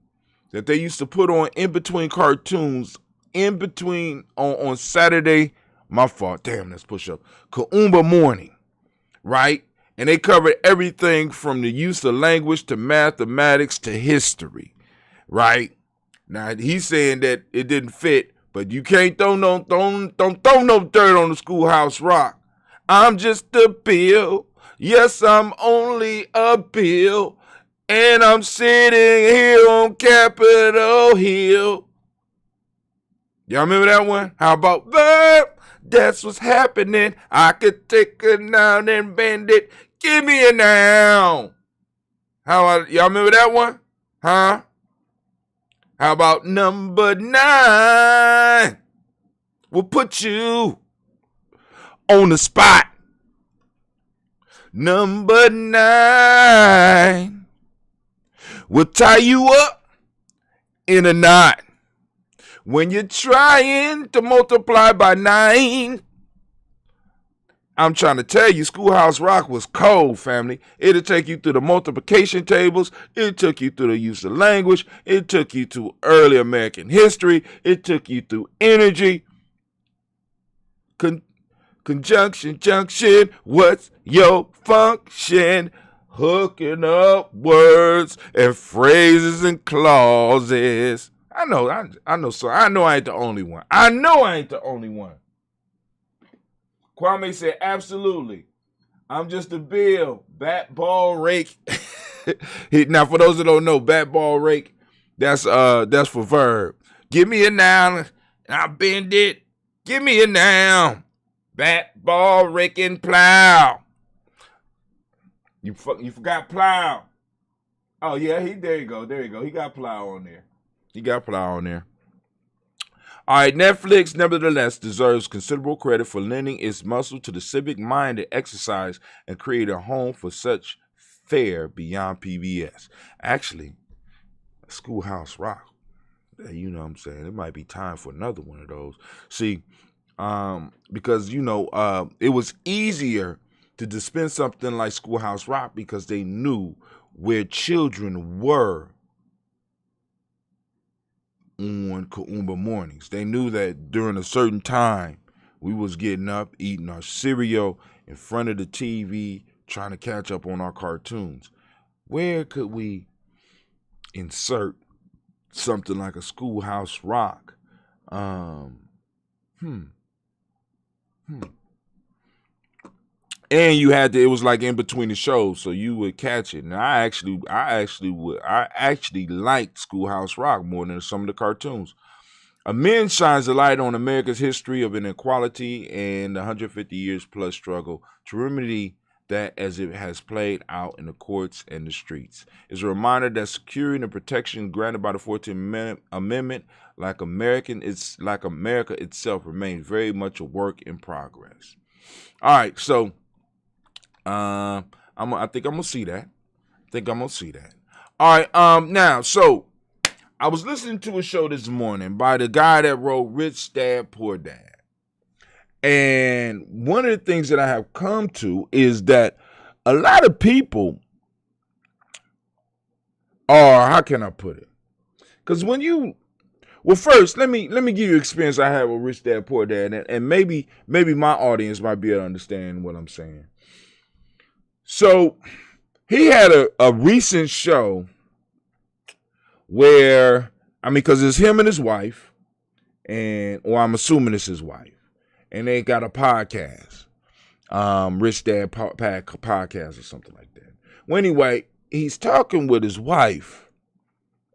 that they used to put on in between cartoons, on Saturday. My fault. Damn, let's push up. Kaumba morning, right? And they covered everything from the use of language to mathematics to history, right? Now, he's saying that it didn't fit, but you can't throw no dirt on the Schoolhouse Rock. I'm just a bill. Yes, I'm only a bill. And I'm sitting here on Capitol Hill. Y'all remember that one? How about that? That's what's happening. I could take a noun and bend it. Give me a noun. Y'all remember that one? Huh? How about number 9? We'll put you on the spot. Number 9. We'll tie you up in a knot. When you're trying to multiply by 9, I'm trying to tell you, Schoolhouse Rock was cold, family. It'll take you through the multiplication tables. It took you through the use of language. It took you to early American history. It took you through energy. Conjunction, junction, what's your function? Hooking up words and phrases and clauses. I know. So I know I ain't the only one. Kwame said, absolutely. I'm just a bill. Bat, ball, rake. Now, for those that don't know, bat, ball, rake, that's for verb. Give me a noun, and I'll bend it. Give me a noun. Bat, ball, rake, and plow. You forgot plow. Oh, yeah, there you go. He got plow on there. All right, Netflix, nevertheless, deserves considerable credit for lending its muscle to the civic-minded exercise and create a home for such fare beyond PBS. Actually, Schoolhouse Rock, you know what I'm saying? It might be time for another one of those. See, because, it was easier to dispense something like Schoolhouse Rock because they knew where children were on Kaumba mornings. They knew that during a certain time we was getting up, eating our cereal in front of the TV, trying to catch up on our cartoons. Where could we insert something like a Schoolhouse Rock? And you had to, it was like in between the shows, so you would catch it. And I actually liked Schoolhouse Rock more than some of the cartoons. A Man shines a light on America's history of inequality and 150 years plus struggle to remedy that as it has played out in the courts and the streets. It's a reminder that security and protection granted by the 14th Amendment, like America itself, remains very much a work in progress. All right, so I think I'm gonna see that. All right, now, so I was listening to a show this morning by the guy that wrote Rich Dad, Poor Dad. And one of the things that I have come to is that a lot of people are, how can I put it? Because first, let me give you an experience I had with Rich Dad, Poor Dad, and maybe my audience might be able to understand what I'm saying. So he had a recent show where, because it's him and his wife, or I'm assuming it's his wife, and they got a podcast, Rich Dad podcast or something like that. Well, anyway, he's talking with his wife,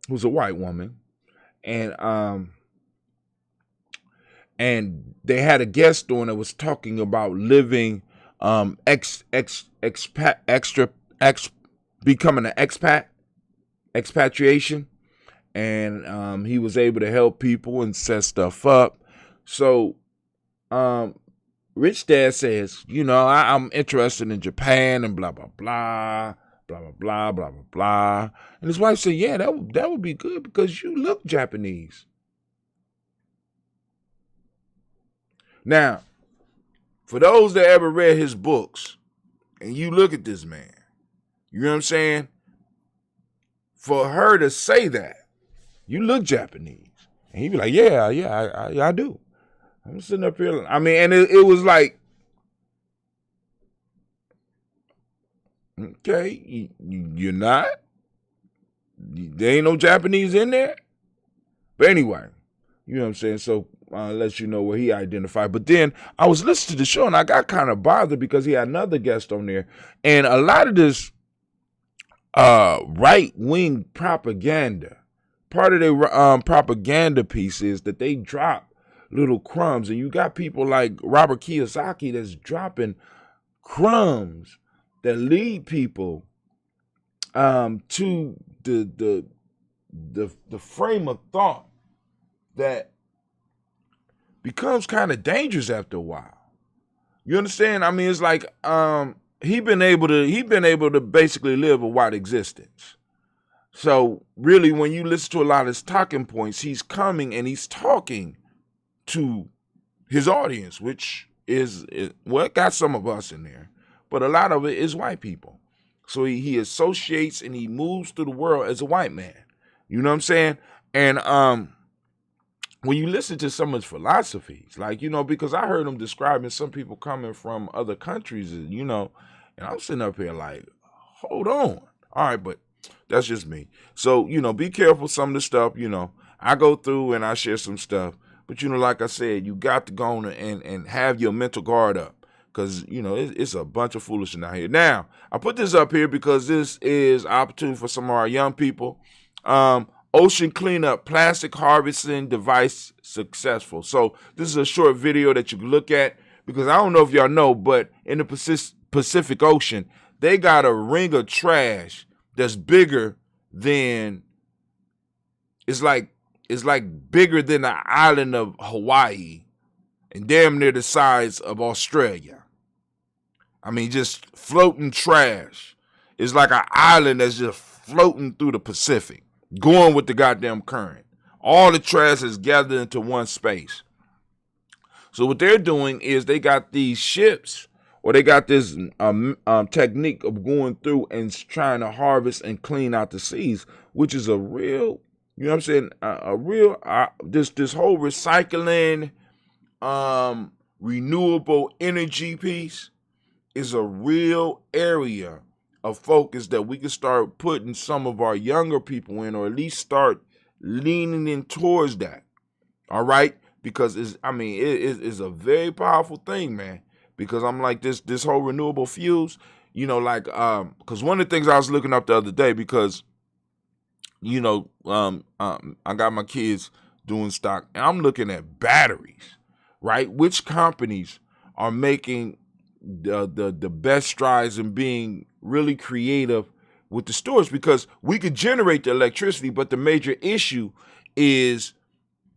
who's a white woman, and they had a guest on that was talking about living, becoming an expatriation, and he was able to help people and set stuff up. So Rich Dad says, I'm interested in Japan and blah, blah, blah, blah, blah, blah, blah, blah, blah. And his wife said, yeah, that would be good because you look Japanese. Now, for those that ever read his books, and you look at this man, you know what I'm saying? For her to say that, you look Japanese. And he'd be like, yeah, I do. I'm sitting up here. And it was like, okay, you're not? There ain't no Japanese in there? But anyway, you know what I'm saying? So lets you know where he identified. But then I was listening to the show and I got kind of bothered because he had another guest on there. And a lot of this right-wing propaganda, part of their propaganda piece is that they drop little crumbs. And you got people like Robert Kiyosaki that's dropping crumbs that lead people to the frame of thought that becomes kind of dangerous after a while. You understand? It's like he been able to basically live a white existence. So really, when you listen to a lot of his talking points, he's coming and he's talking to his audience, which is it got some of us in there, but a lot of it is white people. So he associates and he moves through the world as a white man. You know what I'm saying? And when you listen to some of his philosophies, because I heard him describing some people coming from other countries, and I'm sitting up here like, hold on. All right, but that's just me. So, be careful some of the stuff, I go through and I share some stuff, but like I said, you got to go on and have your mental guard up. Because, it's a bunch of foolishness out here. Now, I put this up here because this is opportunity for some of our young people. Ocean cleanup, plastic harvesting device successful. So this is a short video that you can look at because I don't know if y'all know, but in the Pacific Ocean, they got a ring of trash that's bigger than, it's like bigger than the island of Hawaii and damn near the size of Australia. Just floating trash. It's like an island that's just floating through the Pacific, going with the goddamn current. All the trash is gathered into one space. So what they're doing is they got these ships, or they got this technique of going through and trying to harvest and clean out the seas, which is a real, this whole recycling, renewable energy piece is a real area of focus that we can start putting some of our younger people in, or at least start leaning in towards that. All right, because it is a very powerful thing, man. Because I'm like this whole renewable fuels, because one of the things I was looking up the other day, because I got my kids doing stock, and I'm looking at batteries, right? Which companies are making the best strides in being really creative with the storage? Because we could generate the electricity, but the major issue is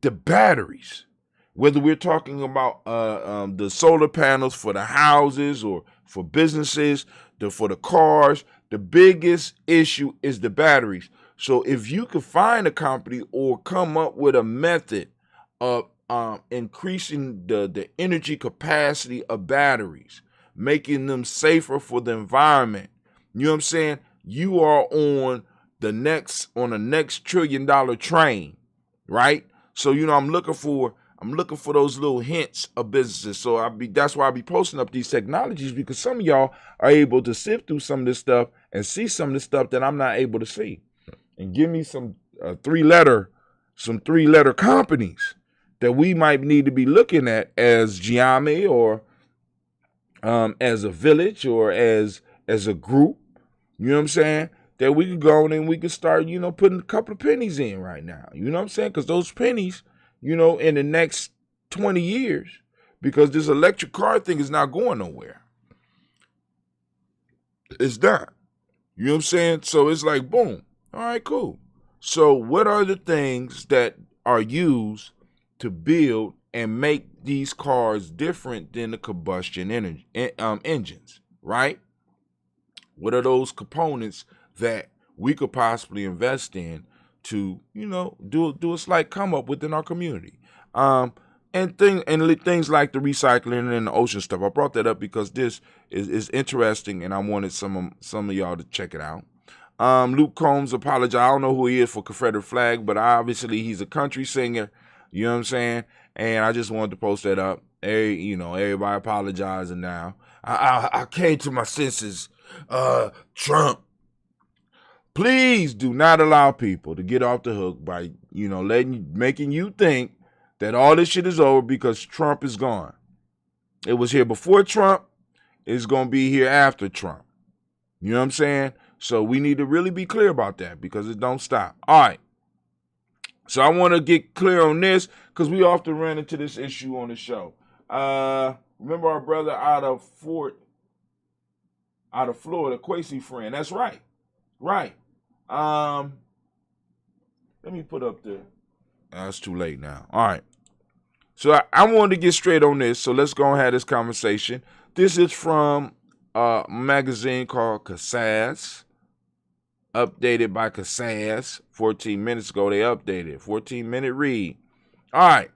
the batteries. Whether we're talking about the solar panels for the houses or for businesses, for the cars, the biggest issue is the batteries. So if you could find a company or come up with a method of increasing the energy capacity of batteries, making them safer for the environment, you know what I'm saying? You are on the next $1 trillion train, right? So I'm looking for those little hints of businesses. So that's why I be posting up these technologies, because some of y'all are able to sift through some of this stuff and see some of the stuff that I'm not able to see. And give me some three-letter companies that we might need to be looking at as Ujamaa, or as a village, or as a group. You know what I'm saying? That we could go and we could start, putting a couple of pennies in right now. You know what I'm saying? Because those pennies, in the next 20 years, because this electric car thing is not going nowhere. It's not. You know what I'm saying? So it's like, boom. All right, cool. So what are the things that are used to build and make these cars different than the combustion engines, right? What are those components that we could possibly invest in to, do a slight come up within our community? And things like the recycling and the ocean stuff. I brought that up because this is interesting, and I wanted some of y'all to check it out. Luke Combs apologized. I don't know who he is for Confederate flag, but obviously he's a country singer. You know what I'm saying? And I just wanted to post that up. Everybody apologizing now. I came to my senses. Trump, please do not allow people to get off the hook by, making you think that all this shit is over because Trump is gone. It was here before Trump. It's going to be here after Trump. You know what I'm saying? So we need to really be clear about that, because it don't stop. All right. So I want to get clear on this, because we often run into this issue on the show. Remember our brother out of Florida, Quasi friend. That's right. Right. Let me put up the... it's too late now. All right. So I wanted to get straight on this, so let's go and have this conversation. This is from a magazine called Cassaz, updated by Cassaz. 14 minutes ago, they updated. 14-minute read. All right.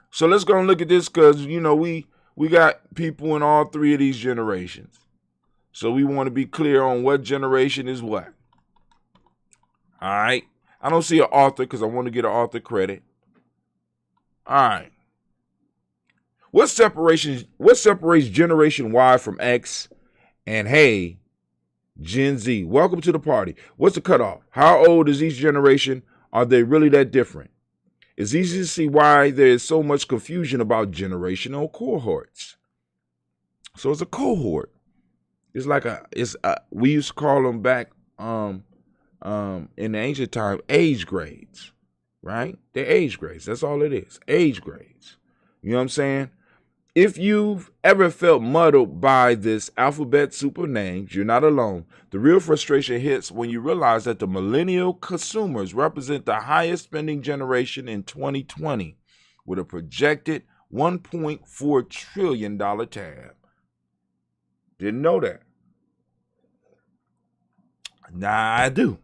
So let's go and look at this, because, we got people in all three of these generations. So we want to be clear on what generation is what. All right. I don't see an author because I want to get an author credit. All right. What separates Generation Y from X and hey, Gen Z? Welcome to the party. What's the cutoff? How old is each generation? Are they really that different? It's easy to see why there is so much confusion about generational cohorts. So it's a cohort. It's like we used to call them back in the ancient time age grades, right? They're age grades. That's all it is. Age grades. You know what I'm saying? If you've ever felt muddled by this alphabet soup of names, you're not alone. The real frustration hits when you realize that the millennial consumers represent the highest spending generation in 2020 with a projected $1.4 trillion tab. Didn't know that. Nah, I do.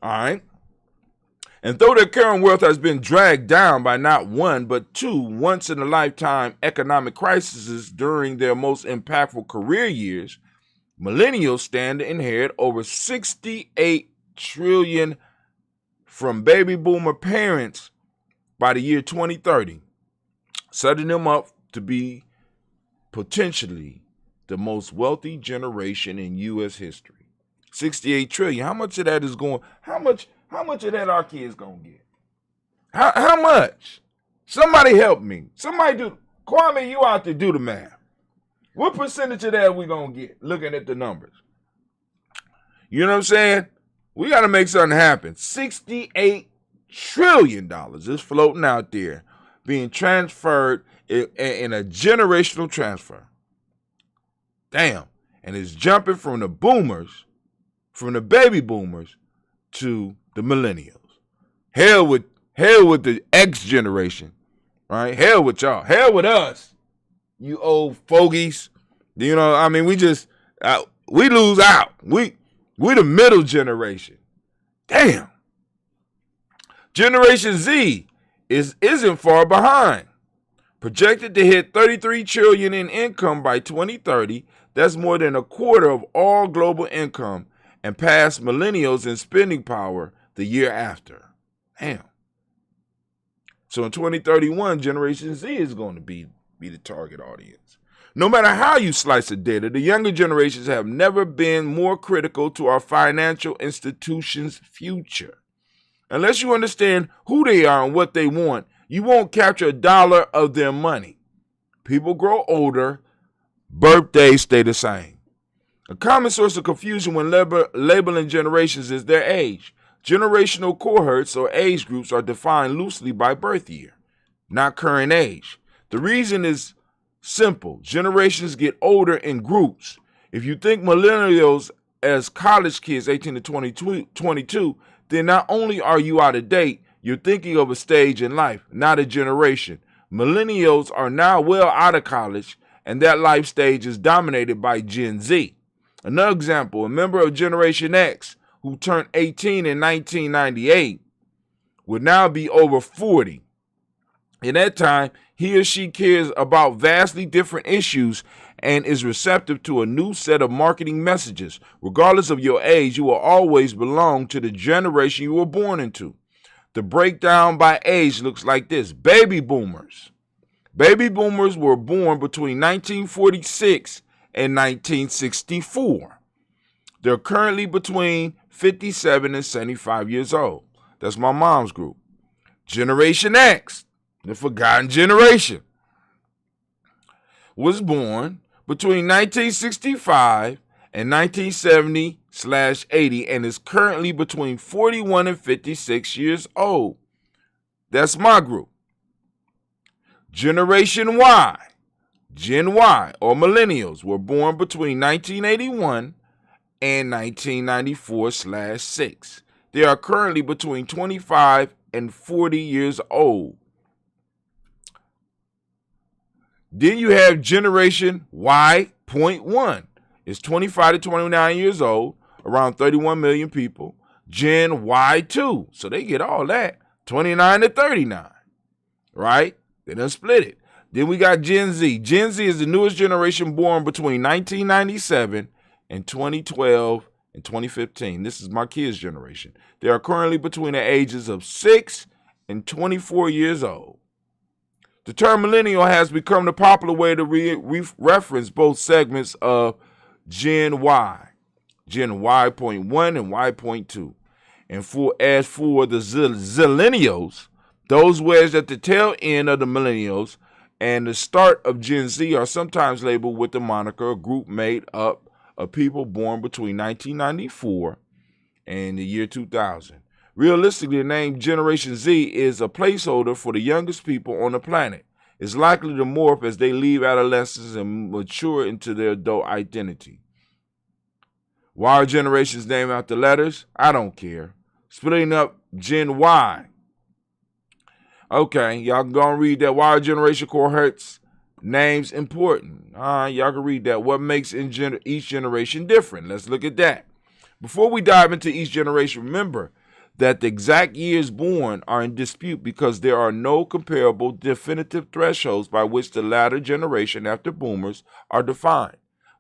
All right. And though their current wealth has been dragged down by not one, but two once-in-a-lifetime economic crises during their most impactful career years, millennials stand to inherit over $68 trillion from baby boomer parents by the year 2030, setting them up to be potentially the most wealthy generation in U.S. history. 68 trillion. How much of that is going? How much of that our kids gonna get? How much? Somebody help me. Somebody do. Kwame, you out to do the math. What percentage of that we gonna get? Looking at the numbers. You know what I'm saying? We got to make something happen. $68 trillion is floating out there, being transferred in a generational transfer. Damn. And it's jumping from the boomers, from the baby boomers, to the millennials. Hell with the X generation, right? Hell with y'all. Hell with us, you old fogies. You know, I mean, we lose out. We the middle generation. Damn. Generation Z isn't far behind. Projected to hit $33 trillion in income by 2030. That's more than a quarter of all global income, and pass millennials in spending power the year after. Damn. So in 2031, Generation Z is going to be the target audience. No matter how you slice the data, the younger generations have never been more critical to our financial institutions' future. Unless you understand who they are and what they want, you won't capture a dollar of their money. People grow older, birthdays stay the same. A common source of confusion when labeling generations is their age. Generational cohorts or age groups are defined loosely by birth year, not current age. The reason is simple. Generations get older in groups. If you think millennials as college kids, 18 to 22, then not only are you out of date, you're thinking of a stage in life, not a generation. Millennials are now well out of college, and that life stage is dominated by Gen Z. Another example, a member of Generation X who turned 18 in 1998 would now be over 40. In that time, he or she cares about vastly different issues and is receptive to a new set of marketing messages. Regardless of your age, you will always belong to the generation you were born into. The breakdown by age looks like this. Baby boomers. Baby boomers were born between 1946 and 1964. They're currently between 57 and 75 years old. That's my mom's group. Generation X, the forgotten generation, was born between 1965 and 1970/80 and is currently between 41 and 56 years old. That's my group. Generation Y, Gen Y, or millennials, were born between 1981 and 1994/6. They are currently between 25 and 40 years old. Then you have Generation Y.1. It's 25 to 29 years old, around 31 million people. Gen Y2, so they get all that, 29 to 39, right? They done split it. Then we got Gen Z. Gen Z is the newest generation born between 1997 and 2012 and 2015. This is my kids' generation. They are currently between the ages of 6 and 24 years old. The term millennial has become the popular way to reference both segments of Gen Y, Gen Y.1 and Y.2. And as for the zillennials, those wedged at the tail end of the millennials and the start of Gen Z are sometimes labeled with the moniker a group made up of people born between 1994 and the year 2000. Realistically, the name Generation Z is a placeholder for the youngest people on the planet. It's likely to morph as they leave adolescence and mature into their adult identity. Why are generations named after letters? I don't care. Splitting up Gen Y. Okay, y'all can go and read that. Why are generation cohorts names important? Y'all can read that. What makes each generation different? Let's look at that. Before we dive into each generation, remember that the exact years born are in dispute because there are no comparable definitive thresholds by which the latter generation after boomers are defined.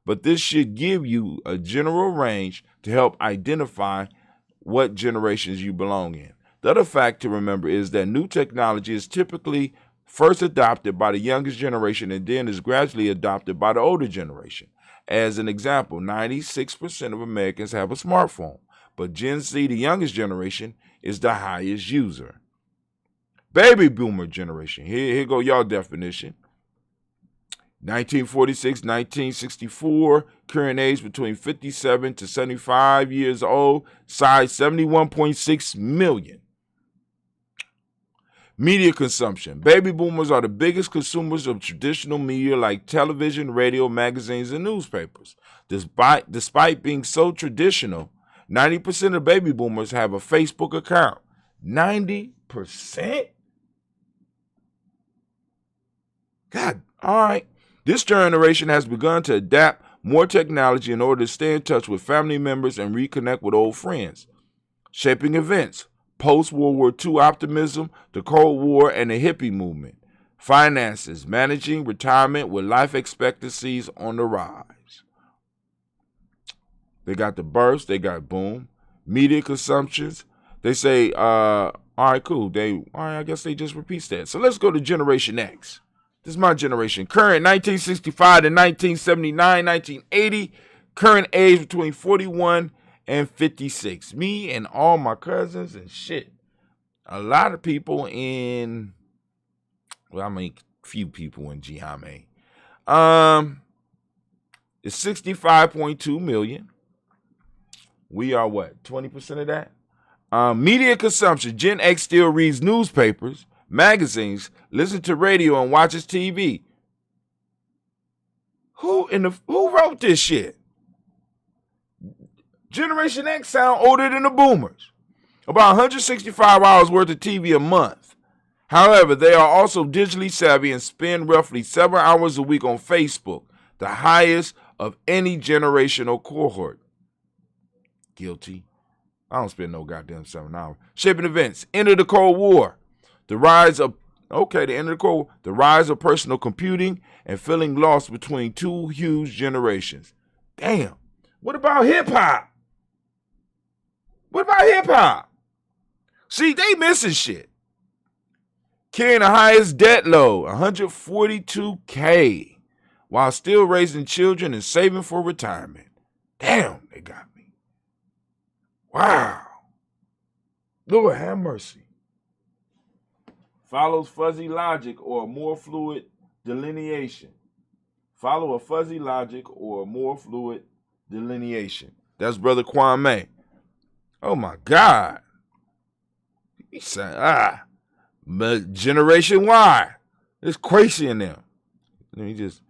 But this should give you a general range to help identify what generations you belong in. The other fact to remember is that new technology is typically first adopted by the youngest generation and then is gradually adopted by the older generation. As an example, 96% of Americans have a smartphone, but Gen Z, the youngest generation, is the highest user. Baby boomer generation. Here go y'all definition. 1946, 1964, current age between 57 to 75 years old, size 71.6 million. Media consumption. Baby boomers are the biggest consumers of traditional media like television, radio, magazines, and newspapers. Despite being so traditional, 90% of baby boomers have a Facebook account. 90%? God, all right. This generation has begun to adapt more technology in order to stay in touch with family members and reconnect with old friends. Shaping events. Post-World War II optimism, the Cold War, and the hippie movement. Finances. Managing retirement with life expectancies on the rise. They got the burst. They got boom. Media consumptions. They say, all right, cool. I guess they just repeat that. So let's go to Generation X. This is my generation. Current 1965 to 1979, 1980. Current age between 41 and 56. Me and all my cousins and shit. A lot of people in, well, I mean, few people in Ujamaa. It's 65.2 million. We are what? 20% of that? Media consumption. Gen X still reads newspapers, magazines, listens to radio, and watches TV. Who wrote this shit? Generation X sound older than the boomers. About 165 hours worth of TV a month. However, they are also digitally savvy and spend roughly 7 hours a week on Facebook, the highest of any generational cohort. Guilty. I don't spend no goddamn 7 hours. Shaping events. Enter the Cold War. The rise of the rise of personal computing and feeling lost between two huge generations. Damn. What about hip hop? What about hip hop? See, they missing shit. Carrying the highest debt load, $142K, while still raising children and saving for retirement. Damn, they got me. Wow. Lord have mercy. Follows fuzzy logic or more fluid delineation. Follow a fuzzy logic or more fluid delineation. That's Brother Kwame. Oh my God. He said, but Generation Y. It's crazy in them. Let me just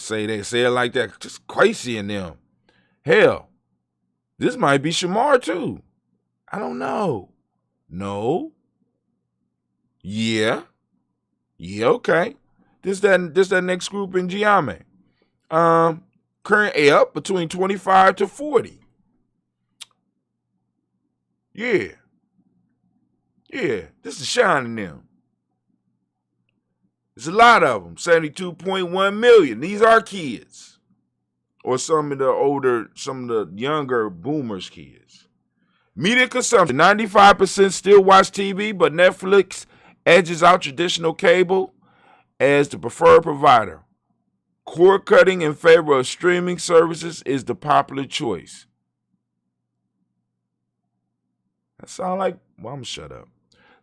say it like that. Just crazy in them. Hell, this might be Shamar too. I don't know. No. Yeah, okay. This that next group in Ujamaa. Current up between 25 to 40. Yeah. This is shining them. There's a lot of them. 72.1 million. These are kids, or some of the younger boomers' kids. Media consumption. 95% still watch TV, but Netflix edges out traditional cable as the preferred provider. Cord cutting in favor of streaming services is the popular choice. That sound like, well, I'm gonna shut up.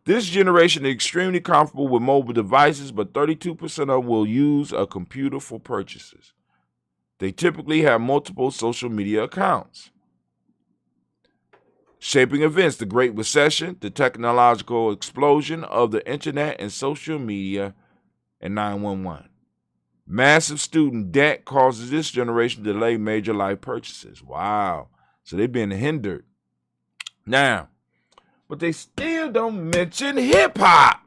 This generation is extremely comfortable with mobile devices, but 32% of them will use a computer for purchases. They typically have multiple social media accounts. Shaping events, the Great Recession, the technological explosion of the internet and social media, and 911. Massive student debt causes this generation to delay major life purchases. Wow. So they've been hindered. Now, but they still don't mention hip-hop.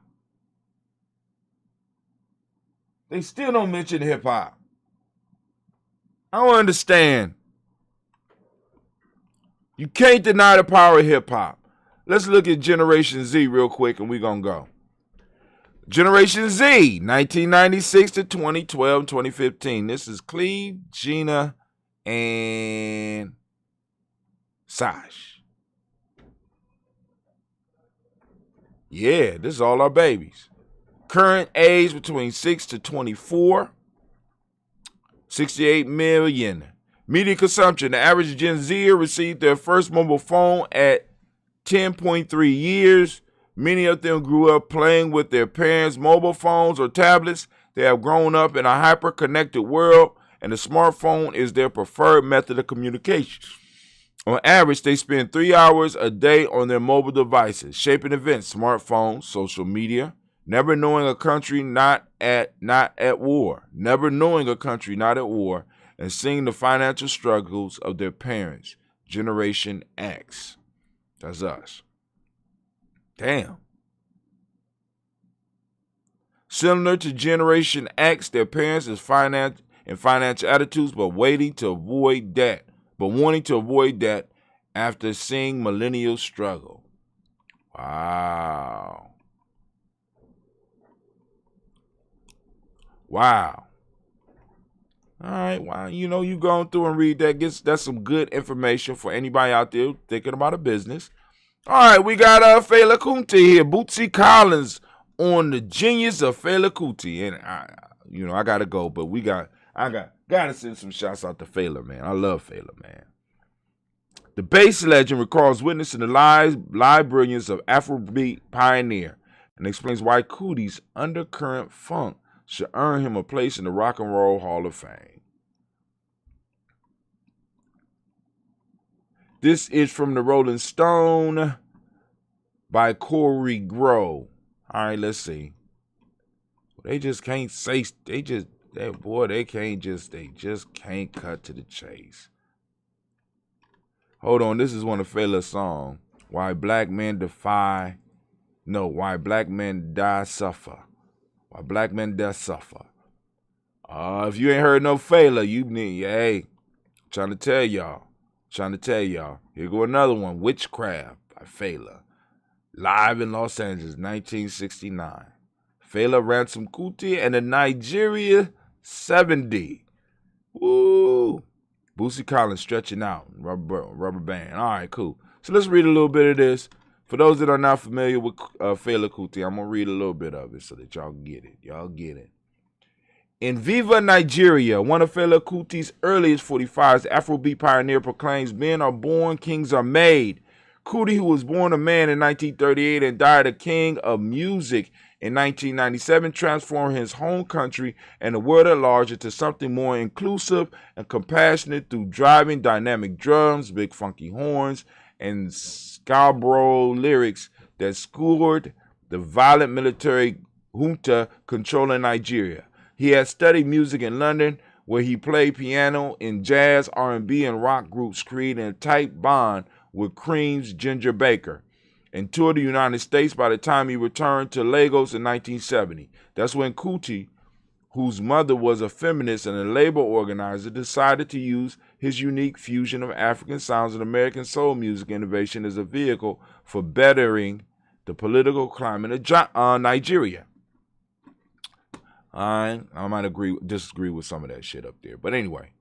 They still don't mention hip-hop. I don't understand. You can't deny the power of hip-hop. Let's look at Generation Z real quick and we're going to go. Generation Z, 1996 to 2012, 2015. This is Cleve, Gina, and Sash. Yeah, this is all our babies. Current age between 6 to 24. 68 million. Media consumption. The average Gen Zer received their first mobile phone at 10.3 years. Many of them grew up playing with their parents' mobile phones or tablets. They have grown up in a hyper-connected world, and the smartphone is their preferred method of communication. On average, they spend 3 hours a day on their mobile devices, shaping events, smartphones, social media, never knowing a country not at war, never knowing a country not at war, and seeing the financial struggles of their parents. Generation X. That's us. Damn. Similar to Generation X, their parents is financial attitudes, but wanting to avoid that after seeing millennials struggle. Wow. All right, well, you going through and read that. That's some good information for anybody out there thinking about a business. All right, we got Fela Kuti here. Bootsy Collins on the genius of Fela Kuti. And I gotta go, but I gotta send some shouts out to Fela, man. I love Fela, man. The bass legend recalls witnessing the live brilliance of Afrobeat pioneer and explains why Kuti's undercurrent funk should earn him a place in the Rock and Roll Hall of Fame. This is from the Rolling Stone by Corey Grow. All right, let's see. They just can't say, they just can't cut to the chase. Hold on, this is one of Fela's songs. Why black men die suffer. Why black men die suffer. If you ain't heard no Fela, you need, trying to tell y'all. Here go another one, Witchcraft by Fela. Live in Los Angeles, 1969. Fela Ransom Kuti and the Nigeria 70. Woo! Bootsy Collins stretching out, rubber band. All right, cool. So let's read a little bit of this. For those that are not familiar with Fela Kuti, I'm going to read a little bit of it so that y'all get it. In Viva Nigeria, one of Fela Kuti's earliest 45s, Afrobeat pioneer proclaims men are born, kings are made. Kuti, who was born a man in 1938 and died a king of music in 1997, transformed his home country and the world at large into something more inclusive and compassionate through driving dynamic drums, big funky horns, and Scarborough lyrics that scored the violent military junta controlling Nigeria. He had studied music in London, where he played piano in jazz, R&B, and rock groups, creating a tight bond with Cream's Ginger Baker, and toured the United States by the time he returned to Lagos in 1970. That's when Kuti, whose mother was a feminist and a labor organizer, decided to use his unique fusion of African sounds and American soul music innovation as a vehicle for bettering the political climate of Nigeria. I might disagree with some of that shit up there. But anyway,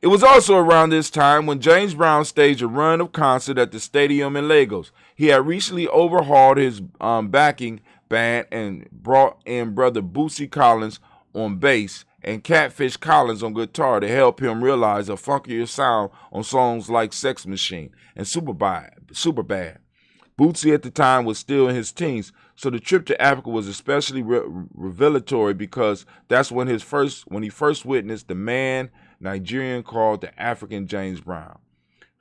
it was also around this time when James Brown staged a run of concert at the stadium in Lagos. He had recently overhauled his backing band and brought in brother Bootsy Collins on bass and Catfish Collins on guitar to help him realize a funkier sound on songs like Sex Machine and Superbad. Bootsy at the time was still in his teens, so the trip to Africa was especially revelatory because that's when he first witnessed the man Nigerian called the African James Brown.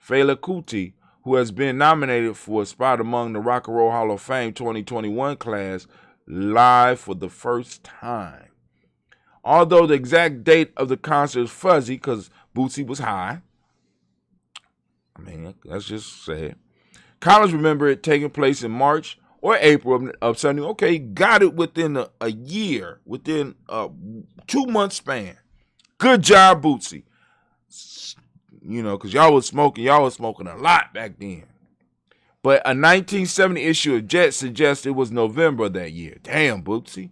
Fela Kuti, who has been nominated for a spot among the Rock and Roll Hall of Fame 2021 class, live for the first time. Although the exact date of the concert is fuzzy because Bootsy was high, let's just say it. Collins remembered it taking place in March or April of 70. Okay, got it within a year, within a 2-month span. Good job, Bootsy. Because y'all was smoking a lot back then. But a 1970 issue of Jet suggests it was November of that year. Damn, Bootsy.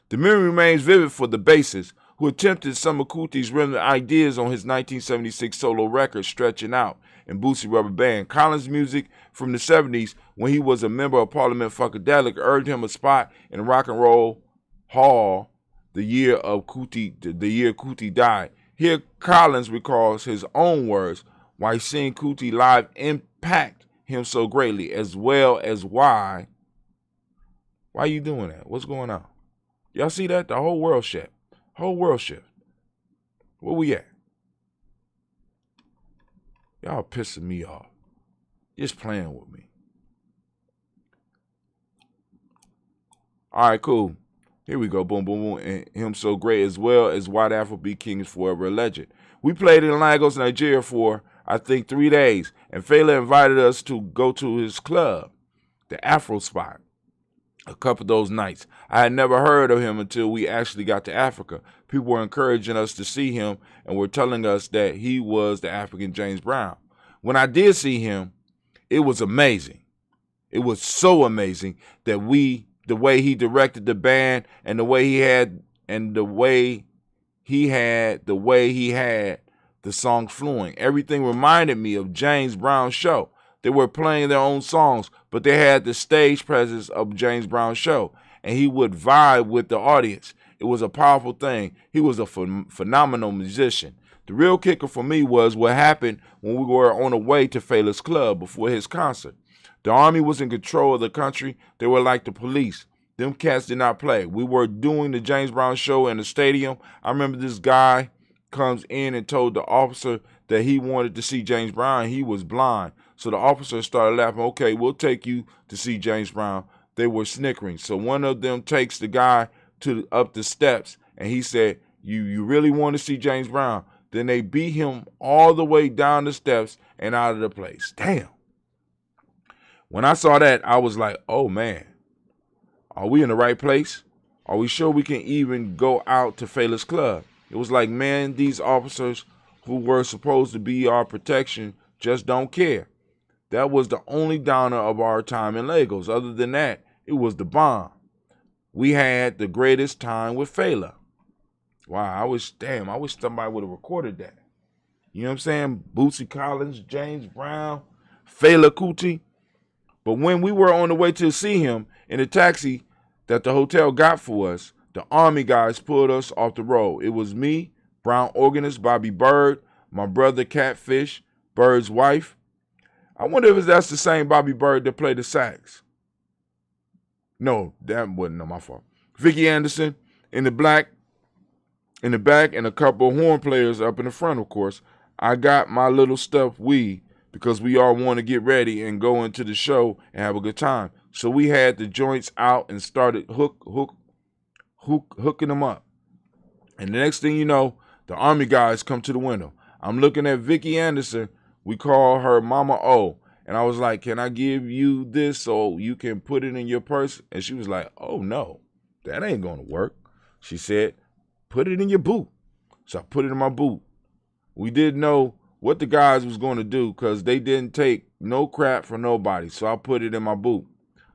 The memory remains vivid for the bassist, who attempted some of Kuti's remnant ideas on his 1976 solo record, Stretching Out, and Bootsy Rubber Band. Collins' music from the 70s, when he was a member of Parliament Funkadelic, earned him a spot in the Rock and Roll Hall the year Kuti died. Here Collins recalls his own words why seeing Kuti live impact him so greatly, as well as why. Why you doing that? What's going on? Y'all see that? The whole world shift. Whole world shift. Where we at? Y'all pissing me off. Just playing with me. All right, cool. Here we go. Boom, boom, boom. And him so great, as well as White Afro Be King is forever a legend. We played in Lagos, Nigeria for, I think, 3 days. And Fela invited us to go to his club, the Afro Spot, a couple of those nights. I had never heard of him until we actually got to Africa. People were encouraging us to see him and were telling us that he was the African James Brown. When I did see him, it was amazing. It was so amazing that the way he directed the band and the way he had the song flowing. Everything reminded me of James Brown's show. They were playing their own songs, but they had the stage presence of James Brown's show, and he would vibe with the audience. It was a powerful thing. He was a phenomenal musician. The real kicker for me was what happened when we were on the way to Fela's club before his concert. The army was in control of the country. They were like the police. Them cats did not play. We were doing the James Brown show in the stadium. I remember this guy comes in and told the officer that he wanted to see James Brown. He was blind. So the officer started laughing. Okay, we'll take you to see James Brown. They were snickering. So one of them takes the guy up the steps, and he said, you really want to see James Brown? Then they beat him all the way down the steps and out of the place. Damn. When I saw that, I was like, oh, man, are we in the right place? Are we sure we can even go out to Fela's club? It was like, man, these officers who were supposed to be our protection just don't care. That was the only downer of our time in Lagos. Other than that, it was the bomb. We had the greatest time with Fela. Wow, I wish somebody would have recorded that. You know what I'm saying? Bootsy Collins, James Brown, Fela Kuti. But when we were on the way to see him in the taxi that the hotel got for us, the army guys pulled us off the road. It was me, Brown organist Bobby Bird, my brother Catfish, Bird's wife. I wonder if that's the same Bobby Bird that played the sax. No, that wasn't my fault. Vicky Anderson in the back, and a couple of horn players up in the front, of course. I got my little stuffed weed because we all want to get ready and go into the show and have a good time. So we had the joints out and started hooking them up. And the next thing you know, the army guys come to the window. I'm looking at Vicky Anderson. We call her Mama O. And I was like, can I give you this so you can put it in your purse? And she was like, oh, no, that ain't going to work. She said, put it in your boot. So I put it in my boot. We didn't know what the guys was going to do because they didn't take no crap from nobody. So I put it in my boot.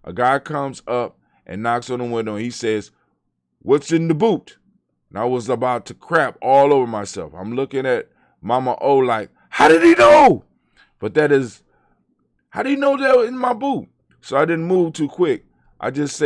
A guy comes up and knocks on the window and he says, what's in the boot? And I was about to crap all over myself. I'm looking at Mama O like, how did he know? But that is, how did he know that was in my boot? So I didn't move too quick. I just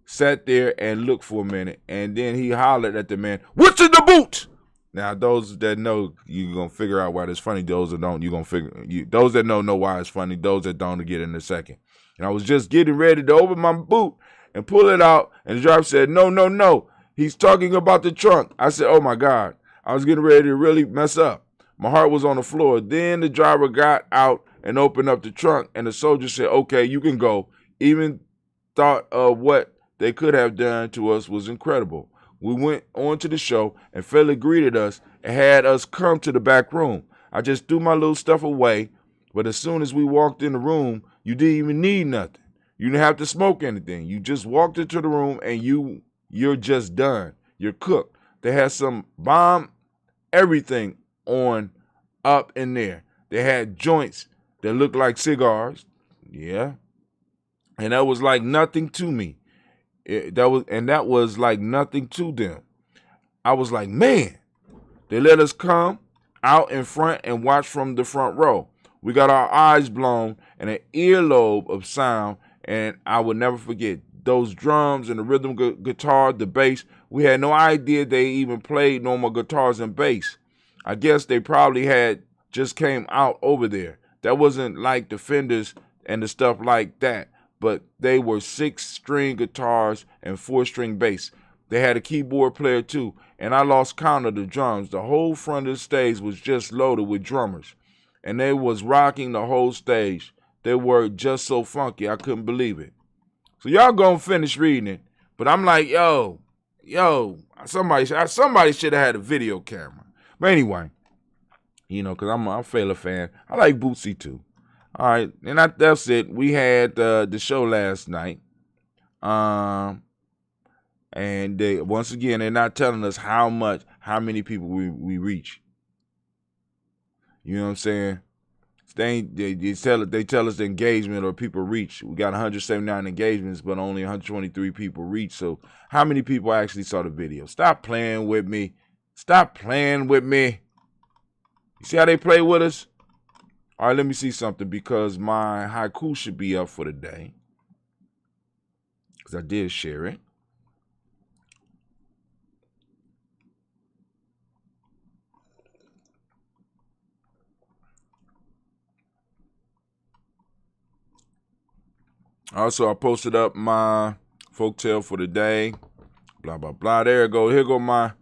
sat there and looked for a minute. And then he hollered at the man, what's in the boot? Now, those that know, you're going to figure out why it's funny. Those that don't, you're going to figure, those that know why it's funny. Those that don't, get in a second. And I was just getting ready to open my boot and pull it out. And the driver said, no. He's talking about the trunk. I said, oh, my God. I was getting ready to really mess up. My heart was on the floor. Then the driver got out and opened up the trunk. And the soldier said, okay, you can go. Even thought of what they could have done to us was incredible. We went on to the show, and Fela greeted us and had us come to the back room. I just threw my little stuff away, but as soon as we walked in the room, you didn't even need nothing. You didn't have to smoke anything. You just walked into the room, and you're just done. You're cooked. They had some bomb everything on up in there. They had joints that looked like cigars. Yeah. And that was like nothing to me. That was like nothing to them. I was like, man, they let us come out in front and watch from the front row. We got our eyes blown and an earlobe of sound, and I would never forget those drums and the rhythm guitar, the bass. We had no idea they even played normal guitars and bass. I guess they probably had just came out over there. That wasn't like the Fenders and the stuff like that, but they were 6-string guitars and 4-string bass. They had a keyboard player too, and I lost count of the drums. The whole front of the stage was just loaded with drummers, and they was rocking the whole stage. They were just so funky, I couldn't believe it. So y'all gonna finish reading it, but I'm like, yo, somebody should have had a video camera. But anyway, because I'm a Fela fan. I like Bootsy too. All right, and that's it. We had the show last night. And once again, they're not telling us how many people we reach. You know what I'm saying? They tell us the engagement or people reach. We got 179 engagements, but only 123 people reach. So how many people actually saw the video? Stop playing with me. You see how they play with us? All right, let me see something, because my haiku should be up for the day, because I did share it. Also, I posted up my folktale for the day. Blah, blah, blah. There it goes. Here go my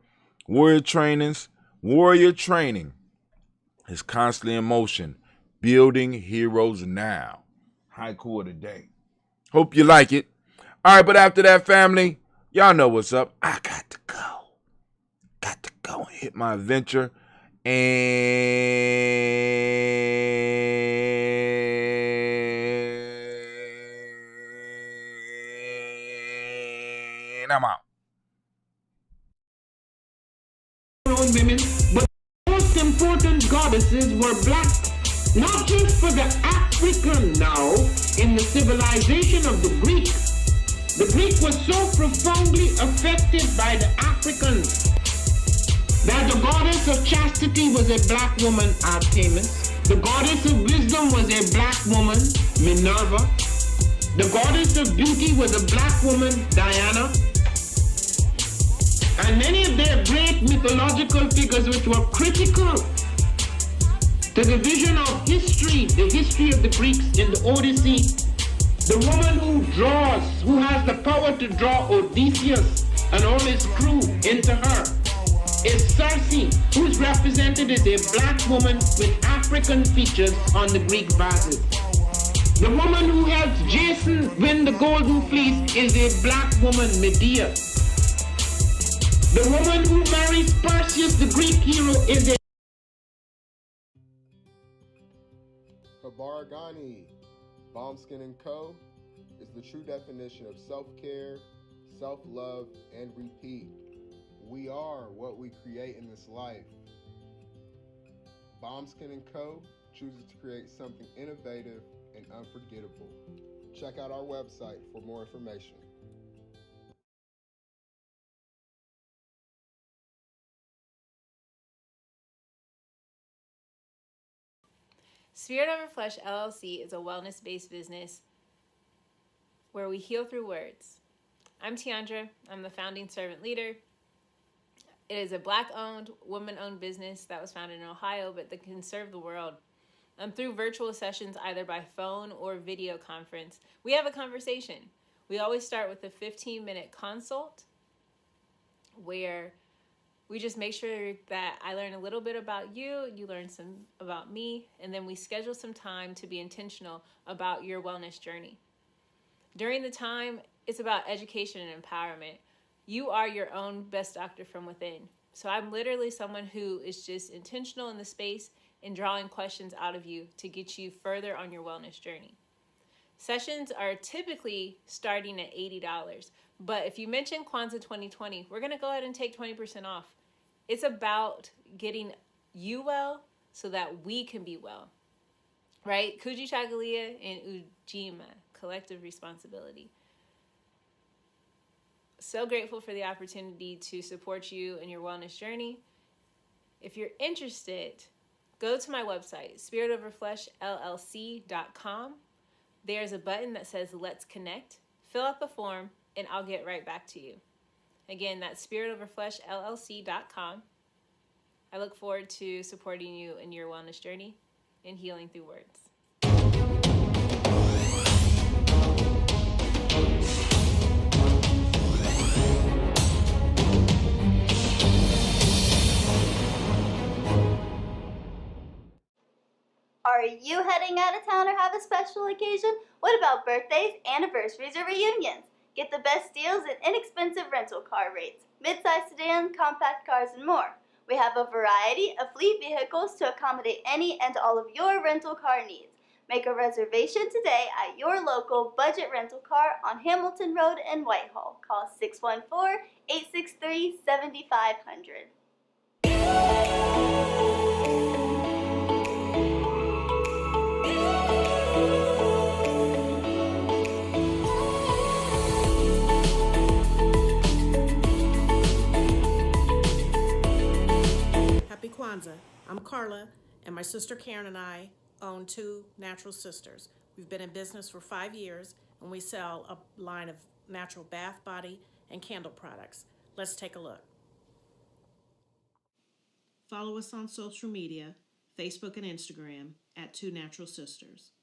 warrior trainings. Warrior training is constantly in motion. Building heroes now. Haiku of the day. Hope you like it. All right, but after that, family, y'all know what's up. I got to go. Got to go and hit my adventure. And I'm out. Women, but the most important goddesses were black, not just for the African now in the civilization of the Greek. The Greek was so profoundly affected by the Africans that the goddess of chastity was a black woman, Artemis. The goddess of wisdom was a black woman, Minerva. The goddess of beauty was a black woman, Diana. And many of their great mythological figures which were critical to the vision of history, the history of the Greeks in the Odyssey. The woman who has the power to draw Odysseus and all his crew into her is Circe, who is represented as a black woman with African features on the Greek vases. The woman who helps Jason win the golden fleece is a black woman, Medea. The woman who marries Perseus, the Greek hero, is a Kabaragani, Bombskin & Co. is the true definition of self-care, self-love, and repeat. We are what we create in this life. Bombskin & Co. chooses to create something innovative and unforgettable. Check out our website for more information. Spirit Over Flesh LLC is a wellness-based business where we heal through words. I'm Tiandra. I'm the founding servant leader. It is a Black-owned, woman-owned business that was founded in Ohio, but that can serve the world. Through virtual sessions, either by phone or video conference, we have a conversation. We always start with a 15-minute consult where we just make sure that I learn a little bit about you, you learn some about me, and then we schedule some time to be intentional about your wellness journey. During the time, it's about education and empowerment. You are your own best doctor from within. So I'm literally someone who is just intentional in the space and drawing questions out of you to get you further on your wellness journey. Sessions are typically starting at $80, but if you mention Kwanzaa 2020, we're gonna go ahead and take 20% off. It's about getting you well so that we can be well, right? Kujichagulia and Ujamaa, collective responsibility. So grateful for the opportunity to support you in your wellness journey. If you're interested, go to my website, spiritoverfleshllc.com. There's a button that says Let's Connect. Fill out the form and I'll get right back to you. Again, that's spiritoverfleshllc.com. I look forward to supporting you in your wellness journey and healing through words. Are you heading out of town or have a special occasion? What about birthdays, anniversaries, or reunions? Get the best deals and inexpensive rental car rates, mid-size sedan, compact cars, and more. We have a variety of fleet vehicles to accommodate any and all of your rental car needs. Make a reservation today at your local budget rental car on Hamilton Road in Whitehall. Call 614-863-7500. Happy Kwanzaa. I'm Carla, and my sister Karen and I own Two Natural Sisters. We've been in business for 5 years, and we sell a line of natural bath, body, and candle products. Let's take a look. Follow us on social media, Facebook and Instagram, at Two Natural Sisters.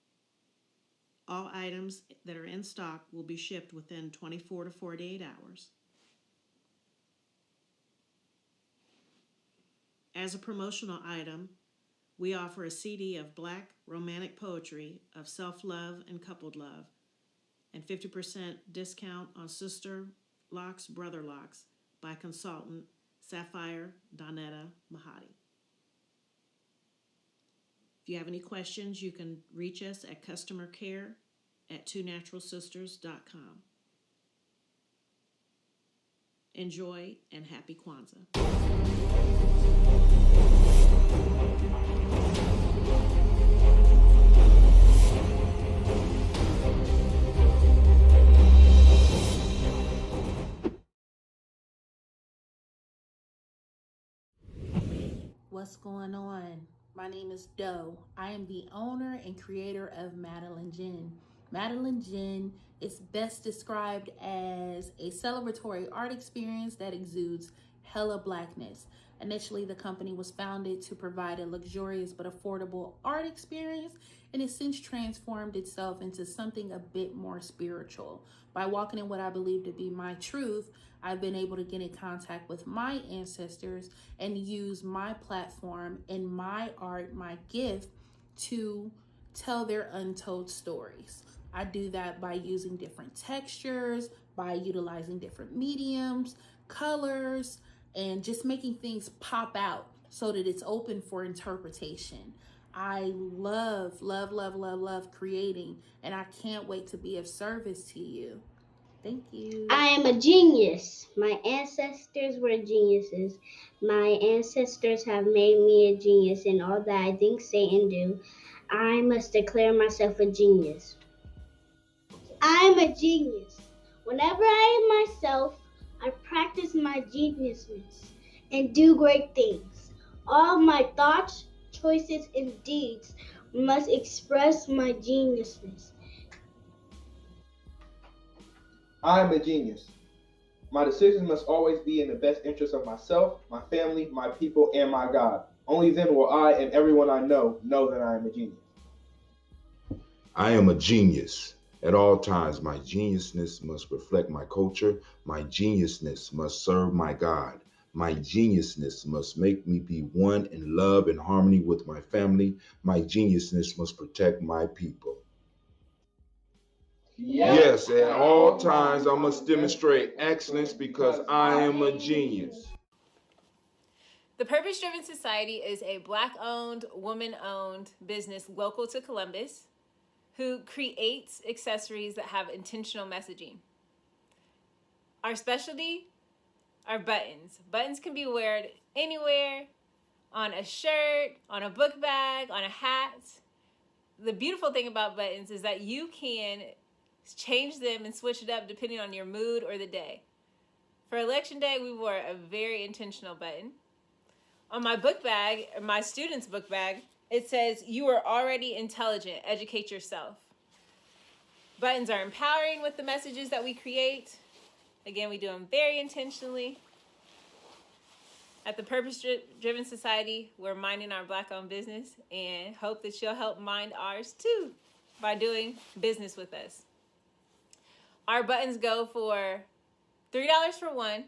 All items that are in stock will be shipped within 24 to 48 hours. As a promotional item, we offer a CD of Black romantic poetry of self-love and coupled love, and 50% discount on Sister Locks, Brother Locks by consultant Sapphire Donetta Mahadi. If you have any questions, you can reach us at customercare@twonaturalsisters.com. Enjoy and happy Kwanzaa. What's going on? My name is Doe. I am the owner and creator of Madeline Gin. Madeline Gin is best described as a celebratory art experience that exudes hella blackness. Initially, the company was founded to provide a luxurious but affordable art experience, and has since transformed itself into something a bit more spiritual. By walking in what I believe to be my truth, I've been able to get in contact with my ancestors and use my platform and my art, my gift, to tell their untold stories. I do that by using different textures, by utilizing different mediums, colors, and just making things pop out so that it's open for interpretation. I love creating, and I can't wait to be of service to you. Thank you. I am a genius. My ancestors were geniuses. My ancestors have made me a genius in all that I think, say, and do. I must declare myself a genius. I am a genius. Whenever I am myself, I practice my geniusness and do great things. All my thoughts, choices, and deeds must express my geniusness. I am a genius. My decisions must always be in the best interest of myself, my family, my people, and my God. Only then will I and everyone I know that I am a genius. I am a genius. At all times, my geniusness must reflect my culture. My geniusness must serve my God. My geniusness must make me be one in love and harmony with my family. My geniusness must protect my people. Yes, at all times I must demonstrate excellence because I am a genius. The Purpose Driven Society is a Black-owned, woman-owned business local to Columbus who creates accessories that have intentional messaging. Our specialty are buttons. Buttons can be worn anywhere, on a shirt, on a book bag, on a hat. The beautiful thing about buttons is that you can change them and switch it up depending on your mood or the day. For Election Day, we wore a very intentional button. On my book bag, my student's book bag, it says, "You are already intelligent, educate yourself." Buttons are empowering with the messages that we create. Again, we do them very intentionally. At the Purpose Driven Society, we're minding our Black-owned business and hope that you'll help mind ours too by doing business with us. Our buttons go for $3 for one,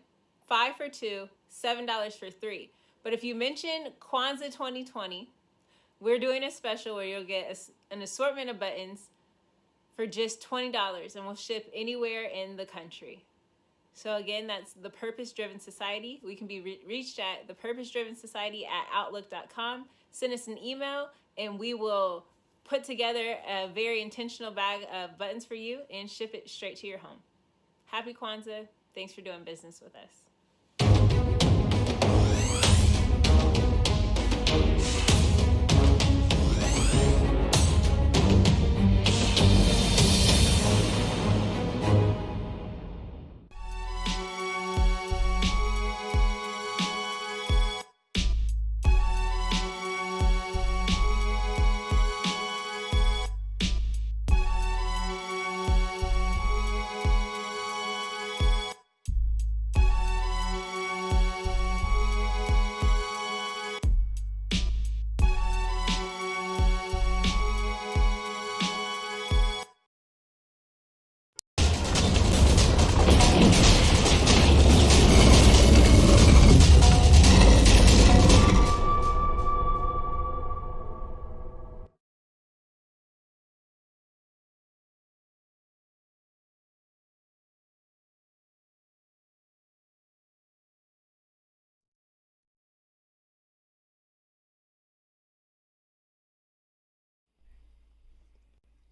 $5 for two, $7 for three. But if you mention Kwanzaa 2020, we're doing a special where you'll get an assortment of buttons for just $20, and we'll ship anywhere in the country. So again, that's the Purpose Driven Society. We can be reached at thepurposedrivensociety@outlook.com. Send us an email, and we will put together a very intentional bag of buttons for you and ship it straight to your home. Happy Kwanzaa. Thanks for doing business with us.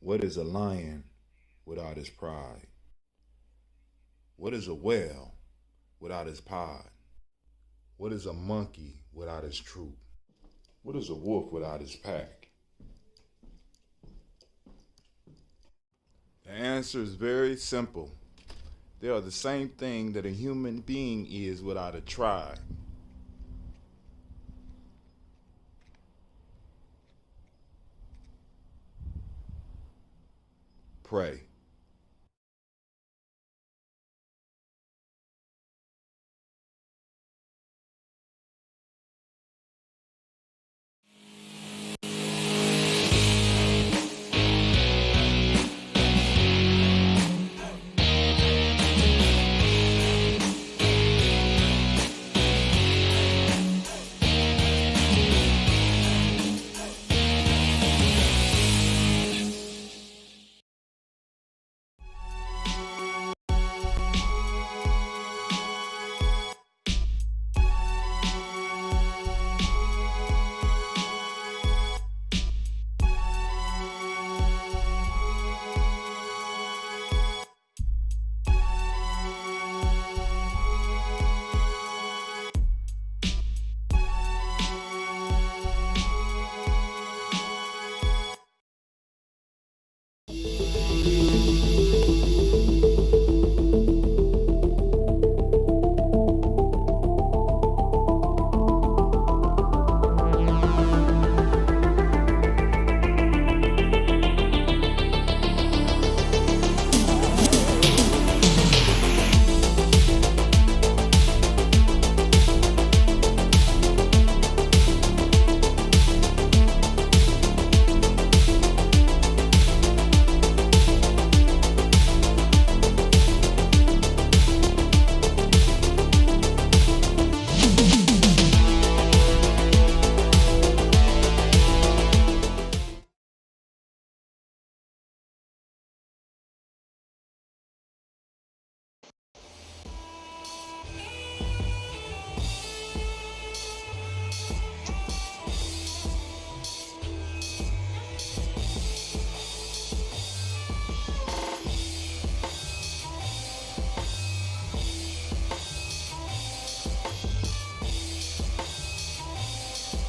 What is a lion without his pride? What is a whale without his pod? What is a monkey without his troop? What is a wolf without his pack? The answer is very simple. They are the same thing that a human being is without a tribe. Pray.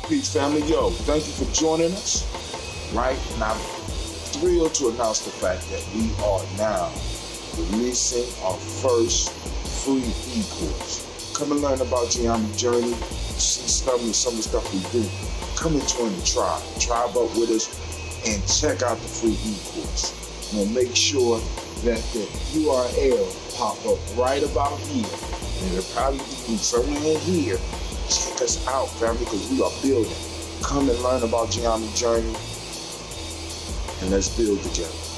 Peace, family. Yo, thank you for joining us. Right? And I'm thrilled to announce the fact that we are now releasing our first free e-course. Come and learn about Ujamaa journey, see some of the stuff we do. Come and join the tribe. Tribe up with us and check out the free e-course. And we'll make sure that the URL pop up right about here. And it'll probably be somewhere in here. check us out, family, because we are building. Come and learn about Ujamaa journey, and let's build together.